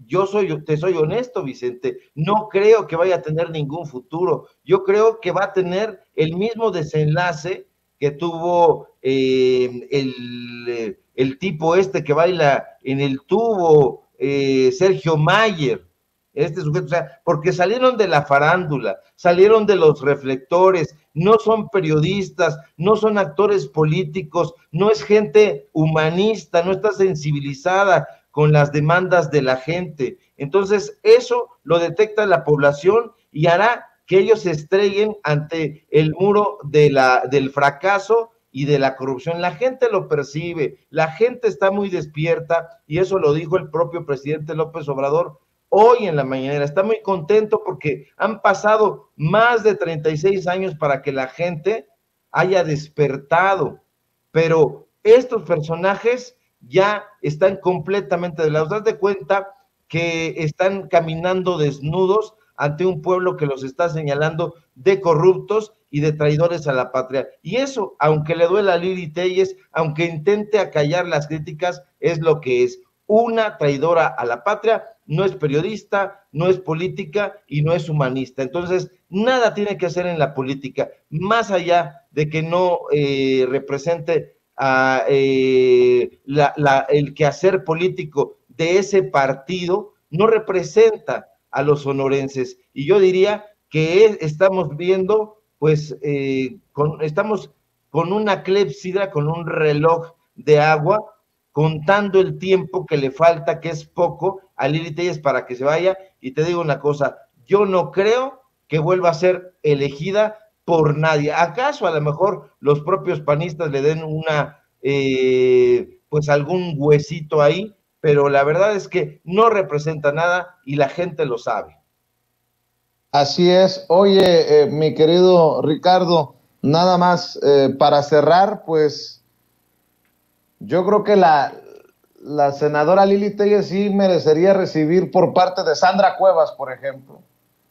te soy honesto, Vicente, no creo que vaya a tener ningún futuro. Yo creo que va a tener el mismo desenlace que tuvo el tipo este que baila en el tubo, Sergio Mayer, este sujeto, o sea, porque salieron de la farándula, salieron de los reflectores, no son periodistas, no son actores políticos, no es gente humanista, no está sensibilizada con las demandas de la gente. Entonces, eso lo detecta la población y hará que ellos se estrellen ante el muro del fracaso y de la corrupción. La gente lo percibe, la gente está muy despierta, y eso lo dijo el propio presidente López Obrador hoy en la mañanera. Está muy contento porque han pasado más de 36 años para que la gente haya despertado, pero estos personajes ya están completamente de lado. ¿Te das cuenta que están caminando desnudos ante un pueblo que los está señalando de corruptos y de traidores a la patria? Y eso, aunque le duela a Lili Téllez, aunque intente acallar las críticas, es lo que es: una traidora a la patria. No es periodista, no es política y no es humanista. Entonces, nada tiene que hacer en la política, más allá de que no represente el quehacer político de ese partido, no representa a los sonorenses. Y yo diría que estamos viendo, pues, estamos con una clepsidra, con un reloj de agua, contando el tiempo que le falta, que es poco, a Lili Téllez para que se vaya. Y te digo una cosa, yo no creo que vuelva a ser elegida por nadie. ¿Acaso a lo mejor los propios panistas le den pues algún huesito ahí? Pero la verdad es que no representa nada y la gente lo sabe. Así es. Oye, mi querido Ricardo, nada más para cerrar, pues yo creo que la senadora Lili Téllez sí merecería recibir por parte de Sandra Cuevas, por ejemplo,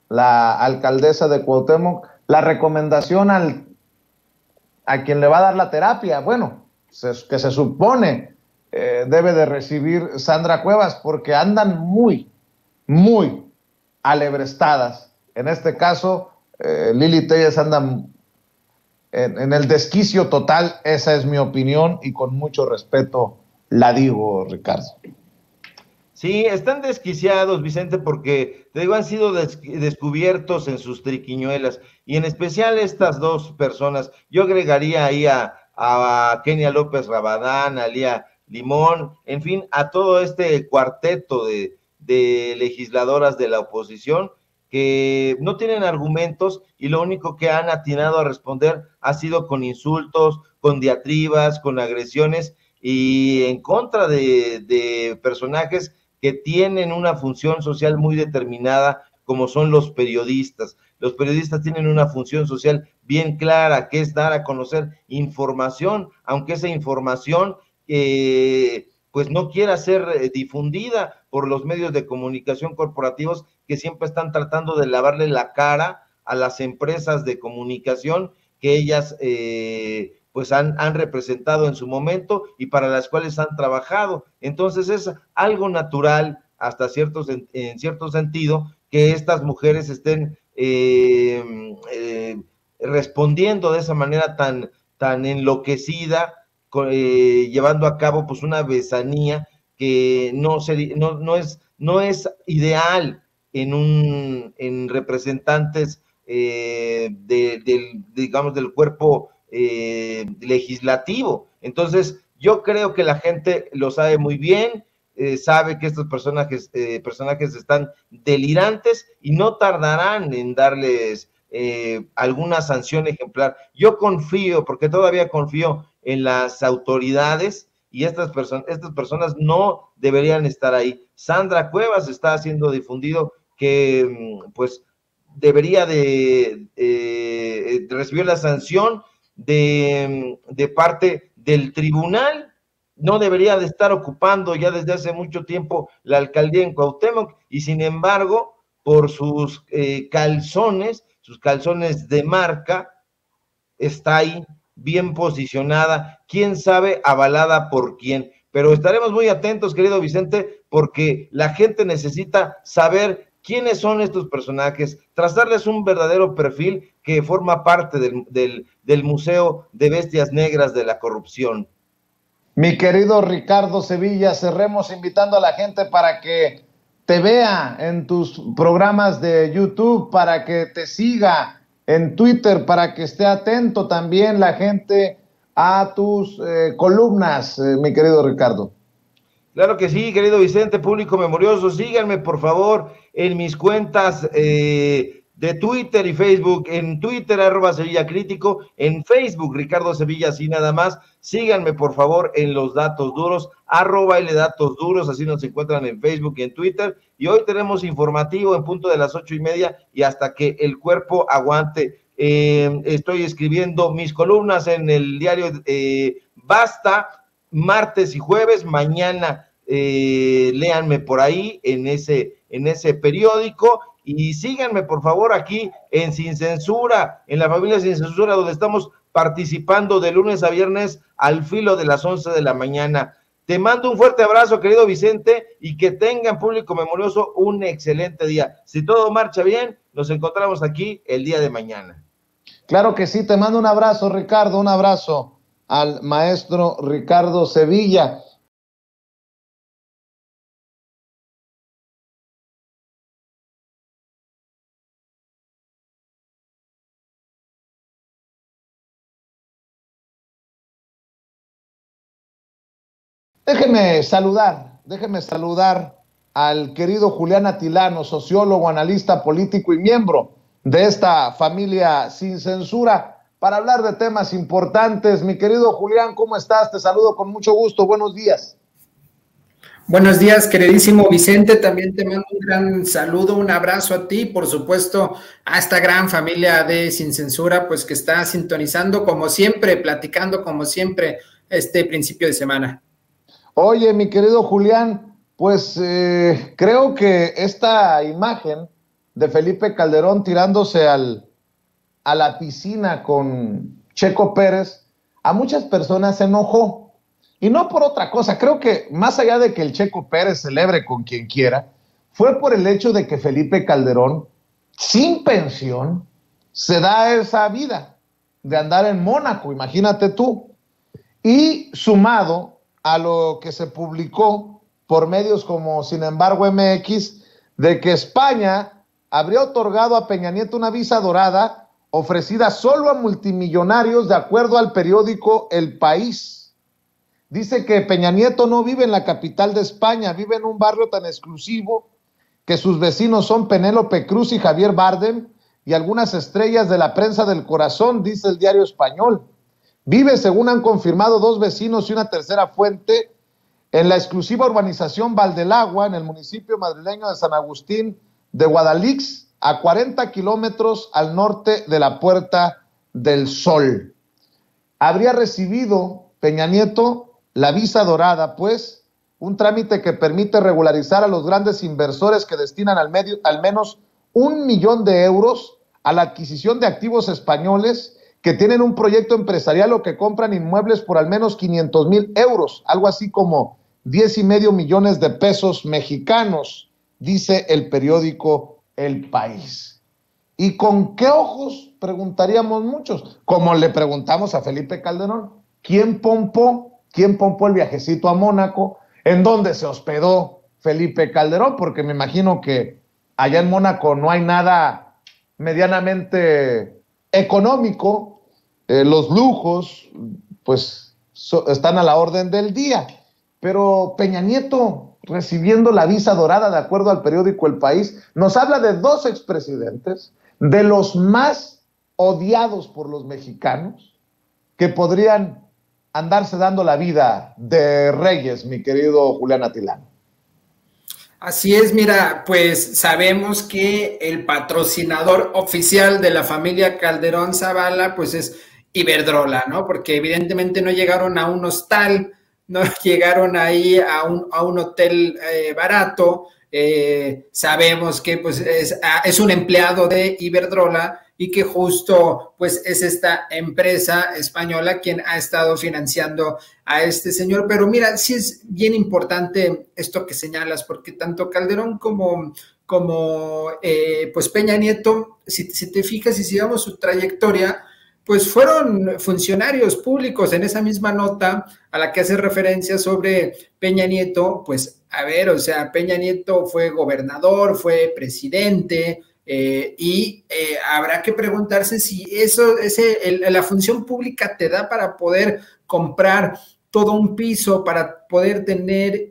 la alcaldesa de Cuauhtémoc, la recomendación a quien le va a dar la terapia, bueno, que se supone debe de recibir Sandra Cuevas, porque andan muy alebrestadas. En este caso, Lili Téllez anda en el desquicio total. Esa es mi opinión y con mucho respeto la digo, Ricardo. Sí, están desquiciados, Vicente, porque, te digo, han sido descubiertos en sus triquiñuelas, y en especial estas dos personas. Yo agregaría ahí a Kenia López Rabadán, a Lía Limón, en fin, a todo este cuarteto de legisladoras de la oposición, que no tienen argumentos y lo único que han atinado a responder ha sido con insultos, con diatribas, con agresiones y en contra de personajes que tienen una función social muy determinada, como son los periodistas. Los periodistas tienen una función social bien clara, que es dar a conocer información, aunque esa información pues no quiera ser difundida por los medios de comunicación corporativos que siempre están tratando de lavarle la cara a las empresas de comunicación que ellas pues han representado en su momento y para las cuales han trabajado. Entonces es algo natural hasta en cierto sentido que estas mujeres estén respondiendo de esa manera tan enloquecida, llevando a cabo pues una besanía que no es ideal en representantes digamos del cuerpo legislativo. Entonces yo creo que la gente lo sabe muy bien, sabe que estos personajes están delirantes y no tardarán en darles alguna sanción ejemplar. Yo confío, porque todavía confío en las autoridades y estas personas no deberían estar ahí. Sandra Cuevas está siendo difundido que pues debería de recibir la sanción de parte del tribunal. No debería de estar ocupando ya desde hace mucho tiempo la alcaldía en Cuauhtémoc y sin embargo por sus calzones de marca, está ahí bien posicionada, quién sabe avalada por quién, pero estaremos muy atentos, querido Vicente, porque la gente necesita saber quiénes son estos personajes, trazarles un verdadero perfil que forma parte del Museo de Bestias Negras de la Corrupción. Mi querido Ricardo Sevilla, cerremos invitando a la gente para que te vea en tus programas de YouTube, para que te siga en Twitter, para que esté atento también la gente a tus columnas, mi querido Ricardo. Claro que sí, querido Vicente, público memorioso, síganme por favor en mis cuentas de Twitter y Facebook, en Twitter @Sevilla Crítico, en Facebook Ricardo Sevilla, así nada más. Síganme por favor en los datos duros, @LDatosDuros, así nos encuentran en Facebook y en Twitter. Y hoy tenemos informativo en punto de las 8:30 y hasta que el cuerpo aguante. Estoy escribiendo mis columnas en el diario Basta, martes y jueves. Mañana léanme por ahí en ese periódico. Y síganme, por favor, aquí en Sin Censura, en la familia Sin Censura, donde estamos participando de lunes a viernes al filo de las 11 de la mañana. Te mando un fuerte abrazo, querido Vicente, y que tengan, público memorioso, un excelente día. Si todo marcha bien, nos encontramos aquí el día de mañana. Claro que sí, te mando un abrazo, Ricardo, un abrazo al maestro Ricardo Sevilla. Déjeme saludar al querido Julián Atilano, sociólogo, analista político y miembro de esta familia Sin Censura, para hablar de temas importantes. Mi querido Julián, ¿cómo estás? Te saludo con mucho gusto. Buenos días. Buenos días, queridísimo Vicente. También te mando un gran saludo, un abrazo a ti, por supuesto, a esta gran familia de Sin Censura, pues que está sintonizando como siempre, platicando como siempre este principio de semana. Oye, mi querido Julián, pues creo que esta imagen de Felipe Calderón tirándose a la piscina con Checo Pérez, a muchas personas se enojó. Y no por otra cosa, creo que más allá de que el Checo Pérez celebre con quien quiera, fue por el hecho de que Felipe Calderón, sin pensión, se da esa vida de andar en Mónaco, imagínate tú. Y sumado a lo que se publicó por medios como Sin embargo MX, de que España habría otorgado a Peña Nieto una visa dorada ofrecida solo a multimillonarios, de acuerdo al periódico El País. Dice que Peña Nieto no vive en la capital de España, vive en un barrio tan exclusivo que sus vecinos son Penélope Cruz y Javier Bardem y algunas estrellas de la prensa del corazón, dice el Diario Español. Vive, según han confirmado 2 vecinos y una tercera fuente, en la exclusiva urbanización Valdelagua, en el municipio madrileño de San Agustín de Guadalix, a 40 kilómetros al norte de la Puerta del Sol. Habría recibido Peña Nieto la visa dorada, pues, un trámite que permite regularizar a los grandes inversores que destinan al menos 1 millón de euros a la adquisición de activos españoles que tienen un proyecto empresarial o que compran inmuebles por al menos 500,000 euros, algo así como 10,5 millones de pesos mexicanos, dice el periódico El País. ¿Y con qué ojos? Preguntaríamos muchos, como le preguntamos a Felipe Calderón. ¿Quién pompó el viajecito a Mónaco? ¿En dónde se hospedó Felipe Calderón? Porque me imagino que allá en Mónaco no hay nada medianamente económico, los lujos pues están a la orden del día, pero Peña Nieto recibiendo la visa dorada, de acuerdo al periódico El País, nos habla de 2 expresidentes, de los más odiados por los mexicanos, que podrían andarse dando la vida de reyes, mi querido Julián Atilano. Así es, mira, pues sabemos que el patrocinador oficial de la familia Calderón Zavala, pues es Iberdrola, ¿no? Porque evidentemente no llegaron a un hostal, no llegaron ahí a un hotel barato. Sabemos que pues es un empleado de Iberdrola y que justo pues es esta empresa española quien ha estado financiando a este señor. Pero mira, sí es bien importante esto que señalas, porque tanto Calderón como pues Peña Nieto, si te fijas y si vemos su trayectoria, pues fueron funcionarios públicos. En esa misma nota a la que hace referencia sobre Peña Nieto, pues a ver, o sea, Peña Nieto fue gobernador, fue presidente, y habrá que preguntarse si la función pública te da para poder comprar todo un piso, para poder tener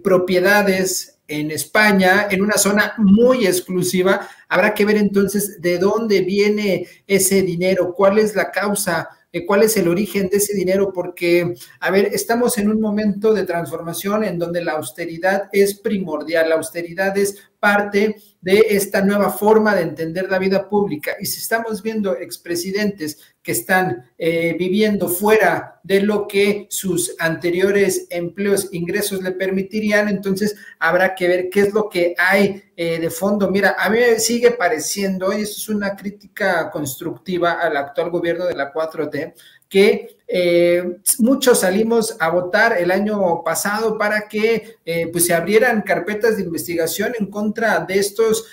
propiedades en España, en una zona muy exclusiva. Habrá que ver entonces de dónde viene ese dinero, cuál es la causa, cuál es el origen de ese dinero, porque, a ver, estamos en un momento de transformación en donde la austeridad es primordial, la austeridad es parte de esta nueva forma de entender la vida pública. Y si estamos viendo expresidentes que están viviendo fuera de lo que sus anteriores empleos, ingresos le permitirían, entonces habrá que ver qué es lo que hay de fondo. Mira, a mí me sigue pareciendo, y esto es una crítica constructiva al actual gobierno de la 4T, que muchos salimos a votar el año pasado para que pues se abrieran carpetas de investigación en contra de estos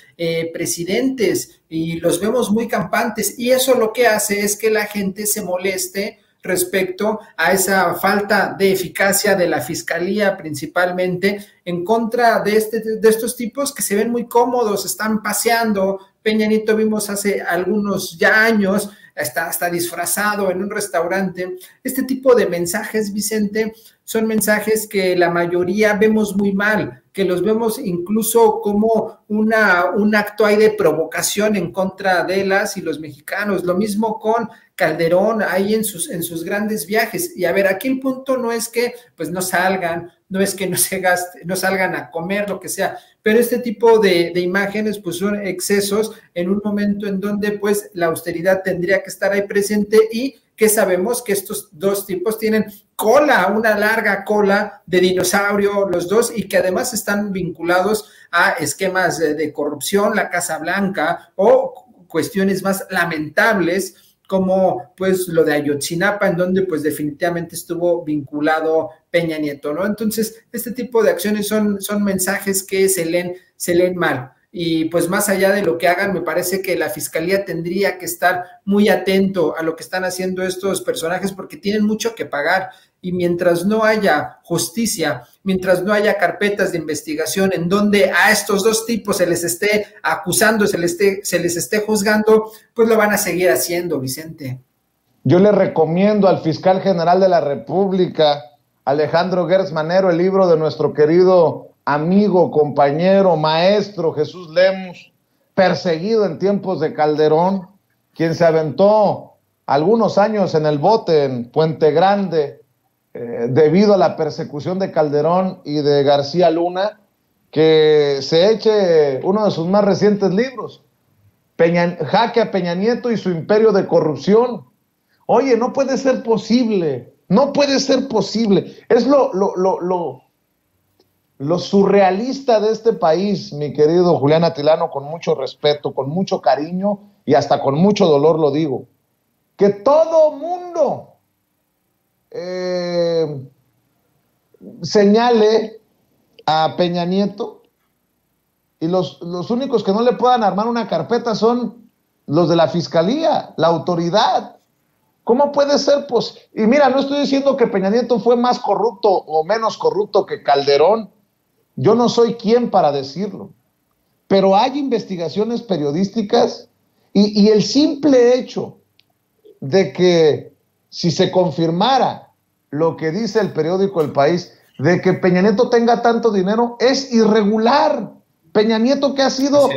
presidentes, y los vemos muy campantes, y eso lo que hace es que la gente se moleste respecto a esa falta de eficacia de la fiscalía, principalmente en contra de estos tipos que se ven muy cómodos, están paseando. Peña Nieto vimos hace algunos ya años, hasta disfrazado en un restaurante. Este tipo de mensajes, Vicente, son mensajes que la mayoría vemos muy mal, que los vemos incluso como un acto ahí de provocación en contra de las y los mexicanos. Lo mismo con Calderón ahí en sus grandes viajes. Y a ver, aquí el punto no es que pues no salgan, no es que no salgan a comer, lo que sea, pero este tipo de imágenes pues son excesos en un momento en donde pues la austeridad tendría que estar ahí presente, y que sabemos que estos dos tipos tienen una larga cola de dinosaurio los dos, y que además están vinculados a esquemas de corrupción, la Casa Blanca, o cuestiones más lamentables como pues lo de Ayotzinapa, en donde pues definitivamente estuvo vinculado Peña Nieto, ¿no? Entonces, este tipo de acciones son mensajes que se leen mal. Y pues más allá de lo que hagan, me parece que la fiscalía tendría que estar muy atento a lo que están haciendo estos personajes, porque tienen mucho que pagar, y mientras no haya justicia, mientras no haya carpetas de investigación en donde a estos dos tipos se les esté acusando, se les esté juzgando, pues lo van a seguir haciendo, Vicente. Yo le recomiendo al fiscal general de la República, Alejandro Gertz Manero, el libro de nuestro querido amigo, compañero, maestro Jesús Lemus, perseguido en tiempos de Calderón, quien se aventó algunos años en el bote en Puente Grande debido a la persecución de Calderón y de García Luna, que se eche uno de sus más recientes libros, Jaque a Peña Nieto y su imperio de corrupción. Oye, no puede ser posible, no puede ser posible. Es lo surrealista de este país, mi querido Julián Atilano, con mucho respeto, con mucho cariño y hasta con mucho dolor lo digo, que todo mundo señale a Peña Nieto y los únicos que no le puedan armar una carpeta son los de la fiscalía, la autoridad. ¿Cómo puede ser? Pues, y mira, no estoy diciendo que Peña Nieto fue más corrupto o menos corrupto que Calderón. Yo no soy quien para decirlo. Pero hay investigaciones periodísticas y el simple hecho de que si se confirmara lo que dice el periódico El País, de que Peña Nieto tenga tanto dinero, es irregular. Peña Nieto, que ha sido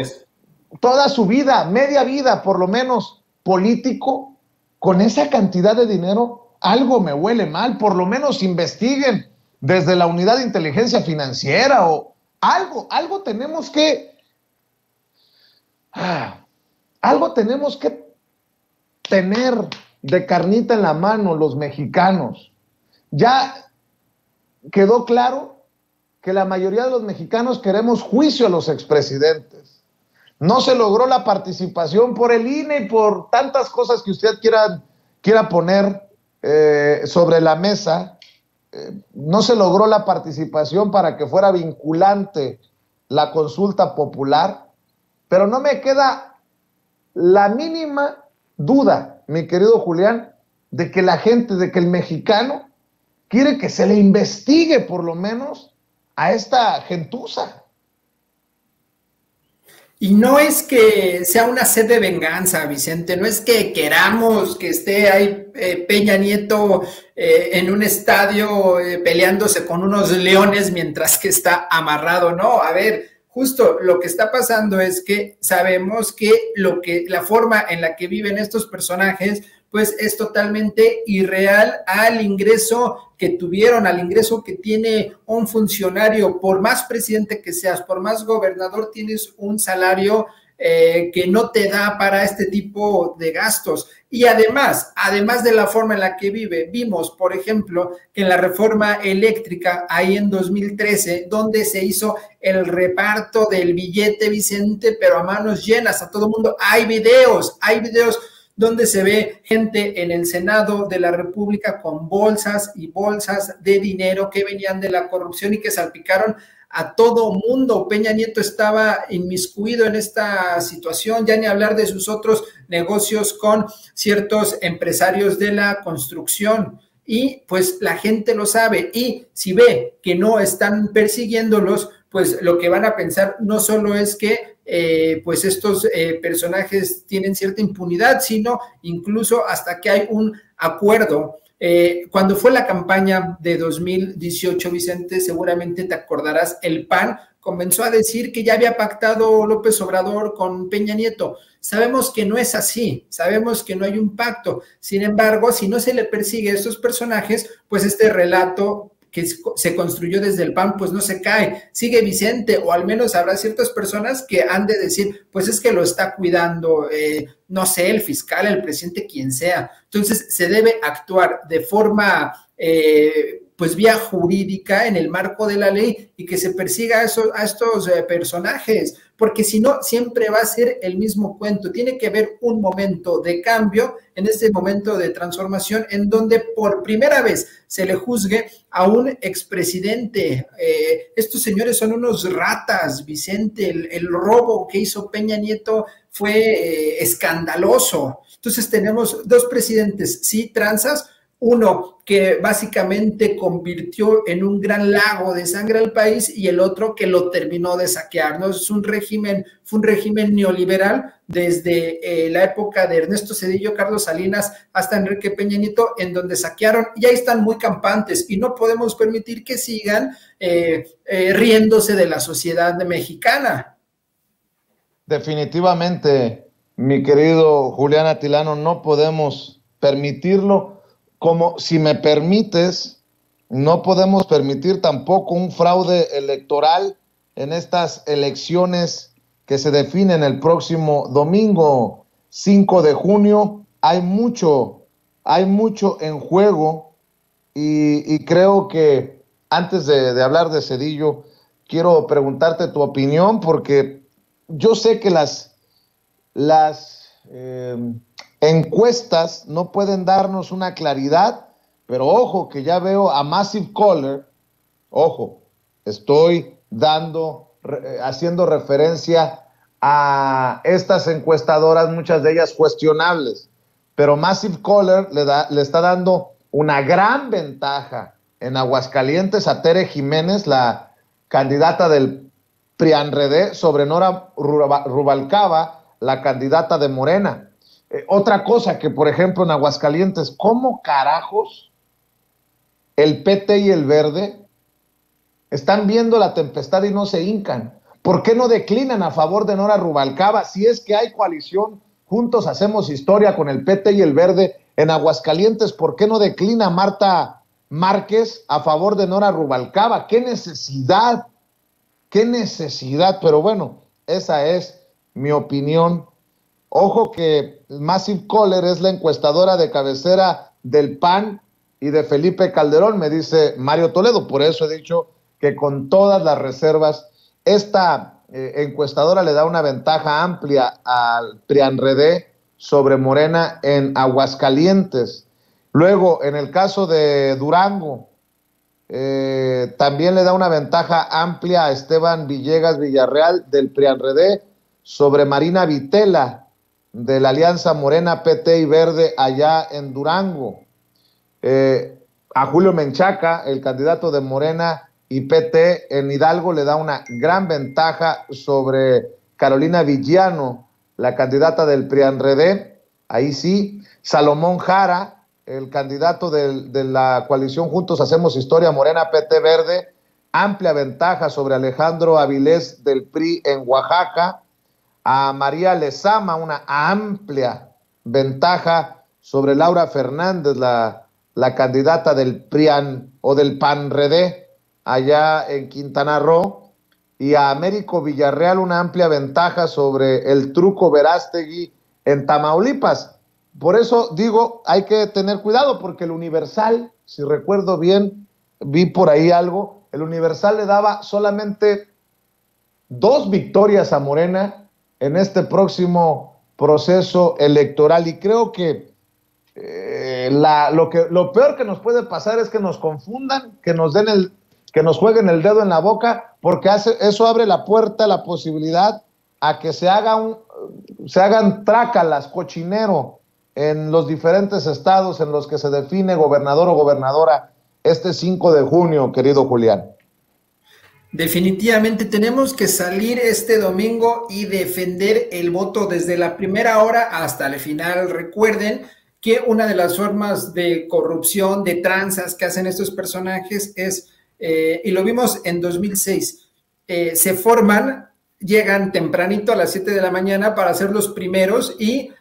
toda su vida, media vida por lo menos, político, con esa cantidad de dinero, algo me huele mal. Por lo menos investiguen desde la unidad de inteligencia financiera o algo tenemos que tener de carnita en la mano los mexicanos. Ya quedó claro que la mayoría de los mexicanos queremos juicio a los expresidentes. No se logró la participación por el INE y por tantas cosas que usted quiera poner sobre la mesa. No se logró la participación para que fuera vinculante la consulta popular, pero no me queda la mínima duda, mi querido Julián, de que la gente, de que el mexicano quiere que se le investigue por lo menos a esta gentuza. Y no es que sea una sed de venganza, Vicente, no es que queramos que esté ahí Peña Nieto en un estadio peleándose con unos leones mientras que está amarrado, no, a ver, justo lo que está pasando es que sabemos que la forma en la que viven estos personajes pues es totalmente irreal al ingreso que tuvieron, al ingreso que tiene un funcionario. Por más presidente que seas, por más gobernador, tienes un salario que no te da para este tipo de gastos. Y además de la forma en la que vive, vimos, por ejemplo, que en la reforma eléctrica, ahí en 2013, donde se hizo el reparto del billete, Vicente, pero a manos llenas, a todo mundo, hay videos donde se ve gente en el Senado de la República con bolsas y bolsas de dinero que venían de la corrupción y que salpicaron a todo mundo. Peña Nieto estaba inmiscuido en esta situación, ya ni hablar de sus otros negocios con ciertos empresarios de la construcción. Y pues la gente lo sabe, y si ve que no están persiguiéndolos, pues lo que van a pensar no solo es que pues estos personajes tienen cierta impunidad, sino incluso hasta que hay un acuerdo. Cuando fue la campaña de 2018, Vicente, seguramente te acordarás, el PAN comenzó a decir que ya había pactado López Obrador con Peña Nieto. Sabemos que no es así, sabemos que no hay un pacto. Sin embargo, si no se le persigue a estos personajes, pues este relato que se construyó desde el PAN, pues no se cae, sigue Vicente, o al menos habrá ciertas personas que han de decir, pues es que lo está cuidando, no sé, el fiscal, el presidente, quien sea. Entonces, se debe actuar de forma, pues vía jurídica, en el marco de la ley, y que se persiga a estos personajes, porque si no, siempre va a ser el mismo cuento. Tiene que haber un momento de cambio, en este momento de transformación, en donde por primera vez se le juzgue a un expresidente. Estos señores son unos ratas, Vicente. El robo que hizo Peña Nieto fue escandaloso. Entonces tenemos dos presidentes, sí, tranzas, Uno que básicamente convirtió en un gran lago de sangre al país y el otro que lo terminó de saquear, ¿no? Es un régimen, fue un régimen neoliberal desde la época de Ernesto Zedillo, Carlos Salinas, hasta Enrique Peña Nieto, en donde saquearon, y ahí están muy campantes, y no podemos permitir que sigan riéndose de la sociedad mexicana. Definitivamente, mi querido Julián Atilano, no podemos permitirlo. Como, si me permites, no podemos permitir tampoco un fraude electoral en estas elecciones que se definen el próximo domingo 5 de junio. Hay mucho en juego y creo que antes de hablar de Zedillo, quiero preguntarte tu opinión, porque yo sé que las encuestas no pueden darnos una claridad, pero ojo que ya veo a Massive Caller, ojo, estoy haciendo referencia a estas encuestadoras, muchas de ellas cuestionables, pero Massive Caller le está dando una gran ventaja en Aguascalientes a Tere Jiménez, la candidata del PRIAN-RD, sobre Nora Rubalcaba, la candidata de Morena. Otra cosa que, por ejemplo, en Aguascalientes, ¿cómo carajos el PT y el Verde están viendo la tempestad y no se hincan? ¿Por qué no declinan a favor de Nora Rubalcaba? Si es que hay coalición, Juntos Hacemos Historia con el PT y el Verde en Aguascalientes, ¿por qué no declina Marta Márquez a favor de Nora Rubalcaba? ¡Qué necesidad! ¡Qué necesidad! Pero bueno, esa es mi opinión. Ojo que Massive Caller es la encuestadora de cabecera del PAN y de Felipe Calderón, me dice Mario Toledo. Por eso he dicho que con todas las reservas, esta encuestadora le da una ventaja amplia al PRIAN-RD sobre Morena en Aguascalientes. Luego, en el caso de Durango, también le da una ventaja amplia a Esteban Villegas Villarreal del PRIAN-RD sobre Marina Vitela de la Alianza Morena, PT y Verde allá en Durango. A Julio Menchaca, el candidato de Morena y PT en Hidalgo, le da una gran ventaja sobre Carolina Villano, la candidata del PRIAN-RD. Ahí sí. Salomón Jara, el candidato de la coalición Juntos Hacemos Historia, Morena, PT, Verde, amplia ventaja sobre Alejandro Avilés del PRI en Oaxaca. A María Lezama, una amplia ventaja sobre Laura Fernández, la candidata del PRIAN o del PAN-RD allá en Quintana Roo, y a Américo Villarreal una amplia ventaja sobre el Truco Verástegui en Tamaulipas. Por eso digo, hay que tener cuidado, porque el Universal, si recuerdo bien, vi por ahí algo, el Universal le daba solamente 2 victorias a Morena en este próximo proceso electoral, y creo que lo peor que nos puede pasar es que nos confundan, que nos jueguen el dedo en la boca, porque eso abre la puerta, la posibilidad a que se hagan trácalas, cochinero en los diferentes estados en los que se define gobernador o gobernadora este 5 de junio, querido Julián. Definitivamente tenemos que salir este domingo y defender el voto desde la primera hora hasta el final. Recuerden que una de las formas de corrupción, de tranzas que hacen estos personajes es, y lo vimos en 2006, se forman, llegan tempranito a las 7 de la mañana para ser los primeros y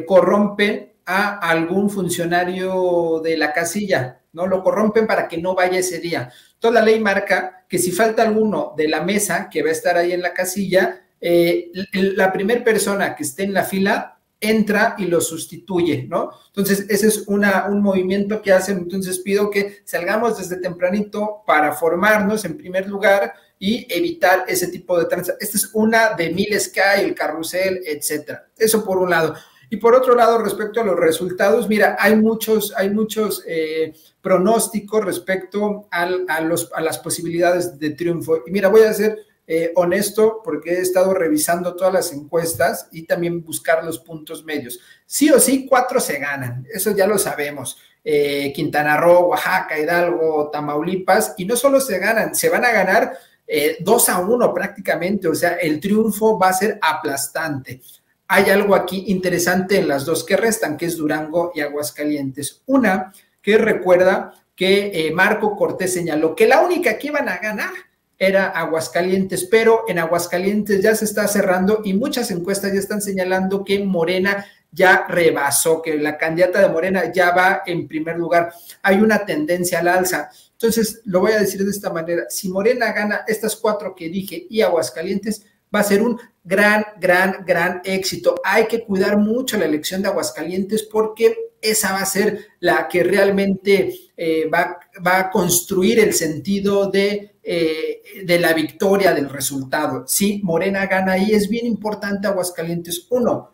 corrompen a algún funcionario de la casilla, ¿no? Lo corrompen para que no vaya ese día. Toda la ley marca que si falta alguno de la mesa que va a estar ahí en la casilla, la primera persona que esté en la fila entra y lo sustituye, ¿no? Entonces, ese es un movimiento que hacen. Entonces, pido que salgamos desde tempranito para formarnos en primer lugar y evitar ese tipo de tranza. Esta es una de miles que hay, el carrusel, etcétera. Eso por un lado. Y por otro lado, respecto a los resultados, mira, hay muchos pronósticos respecto a las posibilidades de triunfo. Y mira, voy a hacer honesto, porque he estado revisando todas las encuestas y también buscar los puntos medios. Sí o sí, 4 se ganan, eso ya lo sabemos. Quintana Roo, Oaxaca, Hidalgo, Tamaulipas, y no solo se ganan, se van a ganar 2-1 prácticamente, o sea, el triunfo va a ser aplastante. Hay algo aquí interesante en las dos que restan, que es Durango y Aguascalientes. Una, que recuerda que Marco Cortés señaló que la única que iban a ganar era Aguascalientes, pero en Aguascalientes ya se está cerrando y muchas encuestas ya están señalando que Morena ya rebasó, que la candidata de Morena ya va en primer lugar. Hay una tendencia al alza. Entonces, lo voy a decir de esta manera, si Morena gana estas 4 que dije y Aguascalientes, va a ser un gran éxito. Hay que cuidar mucho la elección de Aguascalientes porque esa va a ser la que realmente va a construir el sentido de la victoria del resultado. Si Morena gana ahí, es bien importante Aguascalientes. 1,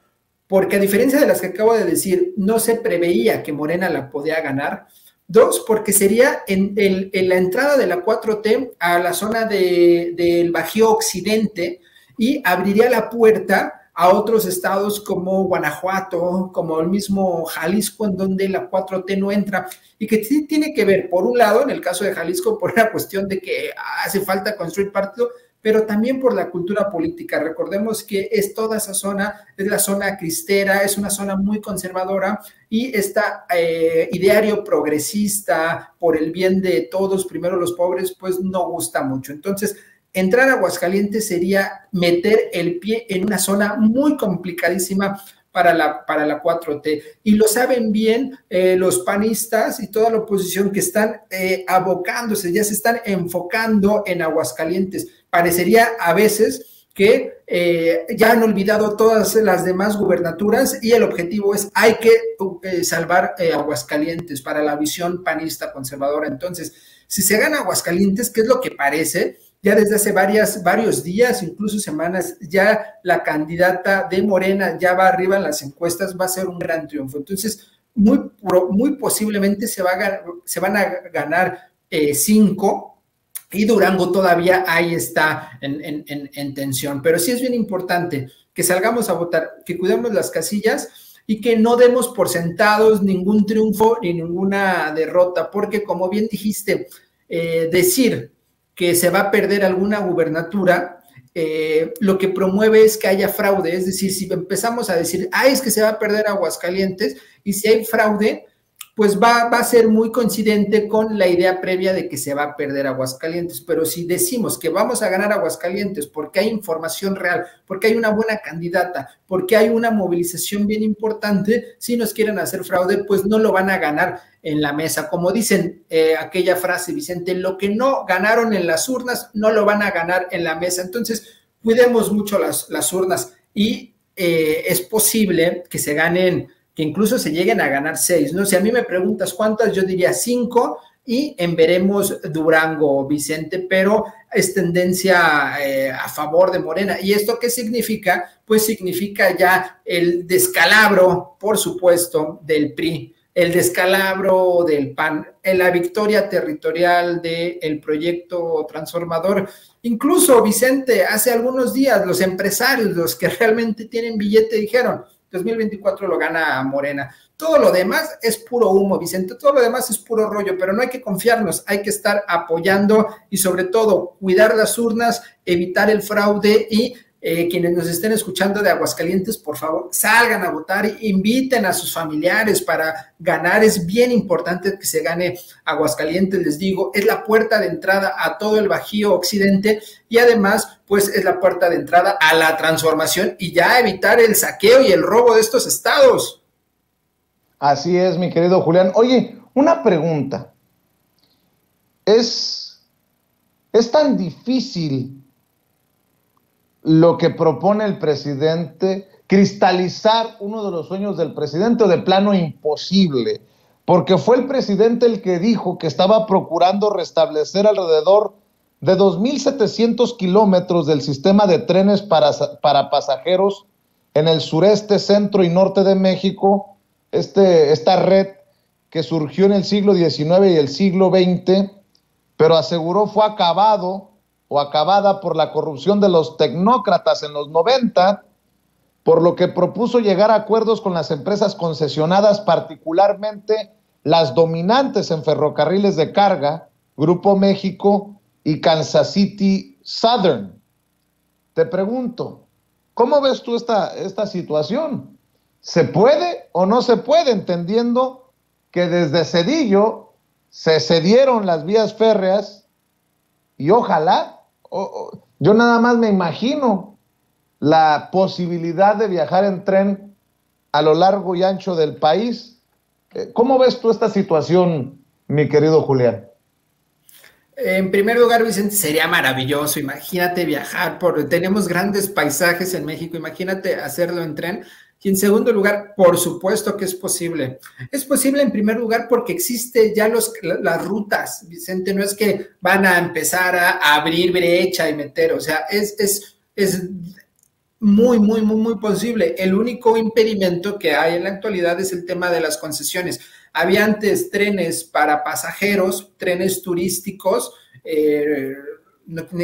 porque a diferencia de las que acabo de decir, no se preveía que Morena la podía ganar. 2, porque sería en la entrada de la 4T a la zona del Bajío Occidente y abriría la puerta a otros estados como Guanajuato, como el mismo Jalisco, en donde la 4T no entra, y que sí tiene que ver, por un lado, en el caso de Jalisco, por una cuestión de que hace falta construir partido, pero también por la cultura política. Recordemos que es toda esa zona, es la zona cristera, es una zona muy conservadora, y está ideario progresista, por el bien de todos, primero los pobres, pues no gusta mucho. Entonces, entrar a Aguascalientes sería meter el pie en una zona muy complicadísima para la 4T. Y lo saben bien los panistas y toda la oposición que están abocándose, ya se están enfocando en Aguascalientes. Parecería a veces que ya han olvidado todas las demás gubernaturas y el objetivo es hay que salvar Aguascalientes para la visión panista conservadora. Entonces, si se gana Aguascalientes, ¿qué es lo que parece? Ya desde hace varios días, incluso semanas, ya la candidata de Morena ya va arriba en las encuestas, va a ser un gran triunfo. Entonces, muy posiblemente se van a ganar 5, y Durango todavía ahí está en tensión. Pero sí es bien importante que salgamos a votar, que cuidemos las casillas y que no demos por sentados ningún triunfo ni ninguna derrota, porque como bien dijiste, decir que se va a perder alguna gubernatura, lo que promueve es que haya fraude. Es decir, si empezamos a decir, es que se va a perder Aguascalientes, y si hay fraude, pues va a ser muy coincidente con la idea previa de que se va a perder Aguascalientes. Pero si decimos que vamos a ganar Aguascalientes porque hay información real, porque hay una buena candidata, porque hay una movilización bien importante, si nos quieren hacer fraude, pues no lo van a ganar en la mesa. Como dicen aquella frase, Vicente, lo que no ganaron en las urnas, no lo van a ganar en la mesa. Entonces, cuidemos mucho las urnas y es posible que se ganen, que incluso se lleguen a ganar 6, ¿no? Si a mí me preguntas cuántas, yo diría 5 y en veremos Durango, Vicente, pero es tendencia a favor de Morena. ¿Y esto qué significa? Pues significa ya el descalabro, por supuesto, del PRI, el descalabro del PAN, la victoria territorial del proyecto transformador. Incluso, Vicente, hace algunos días los empresarios, los que realmente tienen billete, dijeron 2024 lo gana Morena. Todo lo demás es puro humo, Vicente, todo lo demás es puro rollo, pero no hay que confiarnos, hay que estar apoyando y sobre todo cuidar las urnas, evitar el fraude y quienes nos estén escuchando de Aguascalientes, por favor, salgan a votar, inviten a sus familiares para ganar. Es bien importante que se gane Aguascalientes, les digo, es la puerta de entrada a todo el Bajío Occidente y además, pues es la puerta de entrada a la transformación y ya evitar el saqueo y el robo de estos estados. Así es, mi querido Julián. Oye, una pregunta. ¿Es tan difícil lo que propone el presidente, cristalizar uno de los sueños del presidente, o de plano imposible? Porque fue el presidente el que dijo que estaba procurando restablecer alrededor de 2.700 kilómetros del sistema de trenes para pasajeros en el sureste, centro y norte de México, esta red que surgió en el siglo XIX y el siglo XX, pero aseguró fue acabado o acabada por la corrupción de los tecnócratas en los 90, por lo que propuso llegar a acuerdos con las empresas concesionadas, particularmente las dominantes en ferrocarriles de carga, Grupo México y Kansas City Southern. Te pregunto, ¿cómo ves tú esta situación? ¿Se puede o no se puede? Entendiendo que desde Zedillo se cedieron las vías férreas y ojalá, yo nada más me imagino la posibilidad de viajar en tren a lo largo y ancho del país. ¿Cómo ves tú esta situación, mi querido Julián? En primer lugar, Vicente, sería maravilloso. Imagínate viajar tenemos grandes paisajes en México, imagínate hacerlo en tren. Y en segundo lugar, por supuesto que es posible. Es posible en primer lugar porque existe ya las rutas, Vicente, no es que van a empezar a abrir brecha y meter, o sea, es muy posible. El único impedimento que hay en la actualidad es el tema de las concesiones. Había antes trenes para pasajeros, trenes turísticos.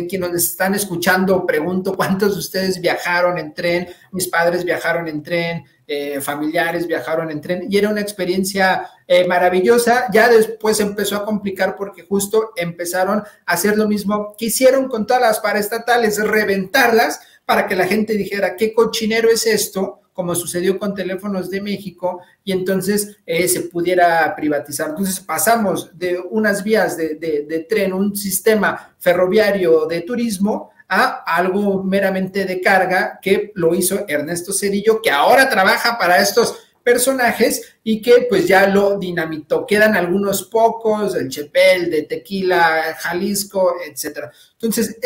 Quienes nos están escuchando, pregunto, ¿cuántos de ustedes viajaron en tren? Mis padres viajaron en tren, familiares viajaron en tren, y era una experiencia maravillosa. Ya después empezó a complicar porque justo empezaron a hacer lo mismo que hicieron con todas las paraestatales, reventarlas para que la gente dijera, ¿qué cochinero es esto?, como sucedió con Teléfonos de México, y entonces se pudiera privatizar. Entonces pasamos de unas vías de tren, un sistema ferroviario de turismo, a algo meramente de carga, que lo hizo Ernesto Zedillo, que ahora trabaja para estos personajes y que pues ya lo dinamitó. Quedan algunos pocos, el Chepel, de Tequila, Jalisco, etcétera. Entonces,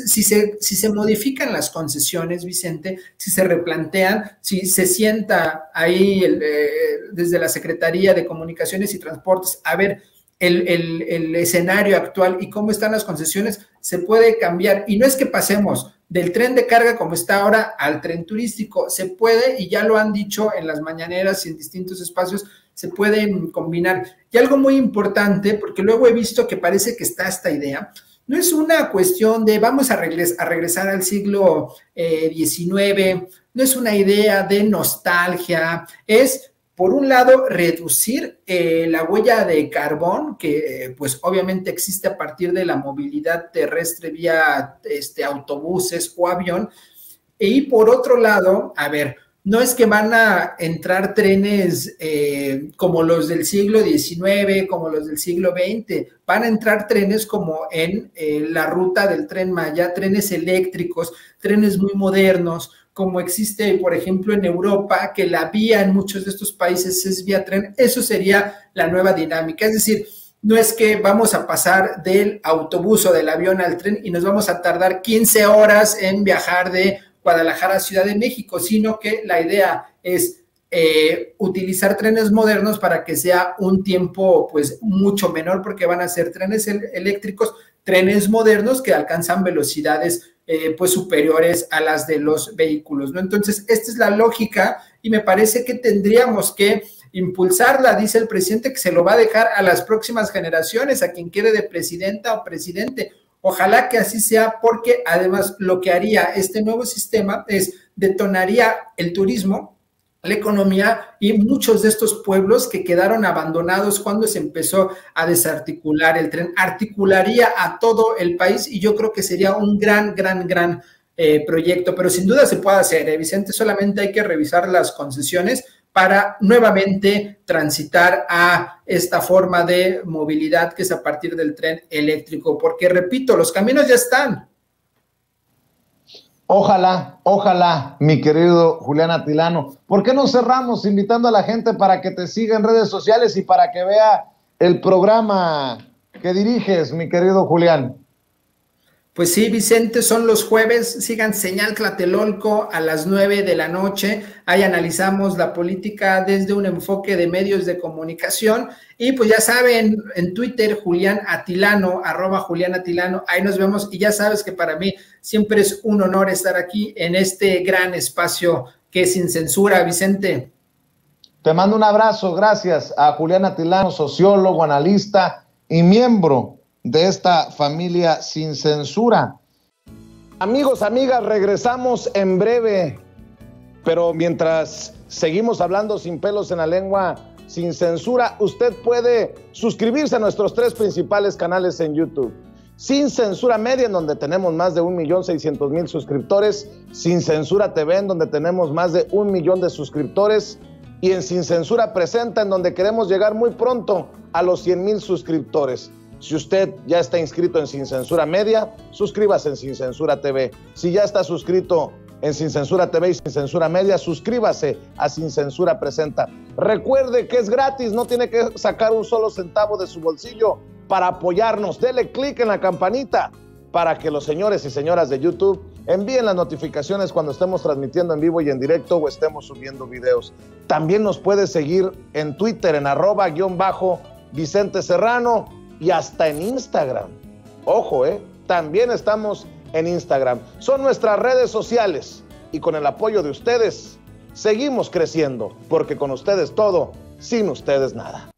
si se modifican las concesiones, Vicente, si se replantean, si se sienta ahí desde la Secretaría de Comunicaciones y Transportes a ver el escenario actual y cómo están las concesiones, se puede cambiar. Y no es que pasemos del tren de carga como está ahora al tren turístico, se puede, y ya lo han dicho en las mañaneras y en distintos espacios, se pueden combinar. Y algo muy importante, porque luego he visto que parece que está esta idea, no es una cuestión de vamos a regresar al siglo XIX, no es una idea de nostalgia, es, por un lado, reducir la huella de carbón, que pues obviamente existe a partir de la movilidad terrestre vía autobuses o avión, y por otro lado, a ver, no es que van a entrar trenes como los del siglo XIX, como los del siglo XX, van a entrar trenes como en la ruta del Tren Maya, trenes eléctricos, trenes muy modernos, como existe, por ejemplo, en Europa, que la vía en muchos de estos países es vía tren. Eso sería la nueva dinámica. Es decir, no es que vamos a pasar del autobús o del avión al tren y nos vamos a tardar 15 horas en viajar de Guadalajara a Ciudad de México, sino que la idea es utilizar trenes modernos para que sea un tiempo pues mucho menor, porque van a ser trenes eléctricos, trenes modernos que alcanzan velocidades pues superiores a las de los vehículos, ¿no? Entonces, esta es la lógica y me parece que tendríamos que impulsarla. Dice el presidente que se lo va a dejar a las próximas generaciones, a quien quede de presidenta o presidente. Ojalá que así sea, porque además lo que haría este nuevo sistema es detonaría el turismo, la economía y muchos de estos pueblos que quedaron abandonados cuando se empezó a desarticular el tren, articularía a todo el país y yo creo que sería un gran proyecto, pero sin duda se puede hacer, Vicente, solamente hay que revisar las concesiones para nuevamente transitar a esta forma de movilidad que es a partir del tren eléctrico, porque repito, los caminos ya están. Ojalá, mi querido Julián Atilano. ¿Por qué no cerramos invitando a la gente para que te siga en redes sociales y para que vea el programa que diriges, mi querido Julián? Pues sí, Vicente, son los jueves, sigan Señal Tlatelolco a las 9 de la noche, ahí analizamos la política desde un enfoque de medios de comunicación y pues ya saben, en Twitter, Julián Atilano, @JuliánAtilano, ahí nos vemos y ya sabes que para mí siempre es un honor estar aquí en este gran espacio que es Sin Censura, Vicente. Te mando un abrazo, gracias a Julián Atilano, sociólogo, analista y miembro de esta familia Sin Censura. Amigos, amigas, regresamos en breve, pero mientras seguimos hablando sin pelos en la lengua, sin censura, usted puede suscribirse a nuestros 3 principales canales en YouTube. Sin Censura Media, en donde tenemos más de 1.600.000 suscriptores, Sin Censura TV, en donde tenemos más de 1 millón de suscriptores, y en Sin Censura Presenta, en donde queremos llegar muy pronto a los 100,000 suscriptores. Si usted ya está inscrito en Sin Censura Media, suscríbase en Sin Censura TV. Si ya está suscrito en Sin Censura TV y Sin Censura Media, suscríbase a Sin Censura Presenta. Recuerde que es gratis, no tiene que sacar un solo centavo de su bolsillo para apoyarnos. Dele clic en la campanita para que los señores y señoras de YouTube envíen las notificaciones cuando estemos transmitiendo en vivo y en directo o estemos subiendo videos. También nos puede seguir en Twitter en @Vicente Serrano y hasta en Instagram. Ojo, también estamos en Instagram. Son nuestras redes sociales y con el apoyo de ustedes seguimos creciendo, porque con ustedes todo, sin ustedes nada.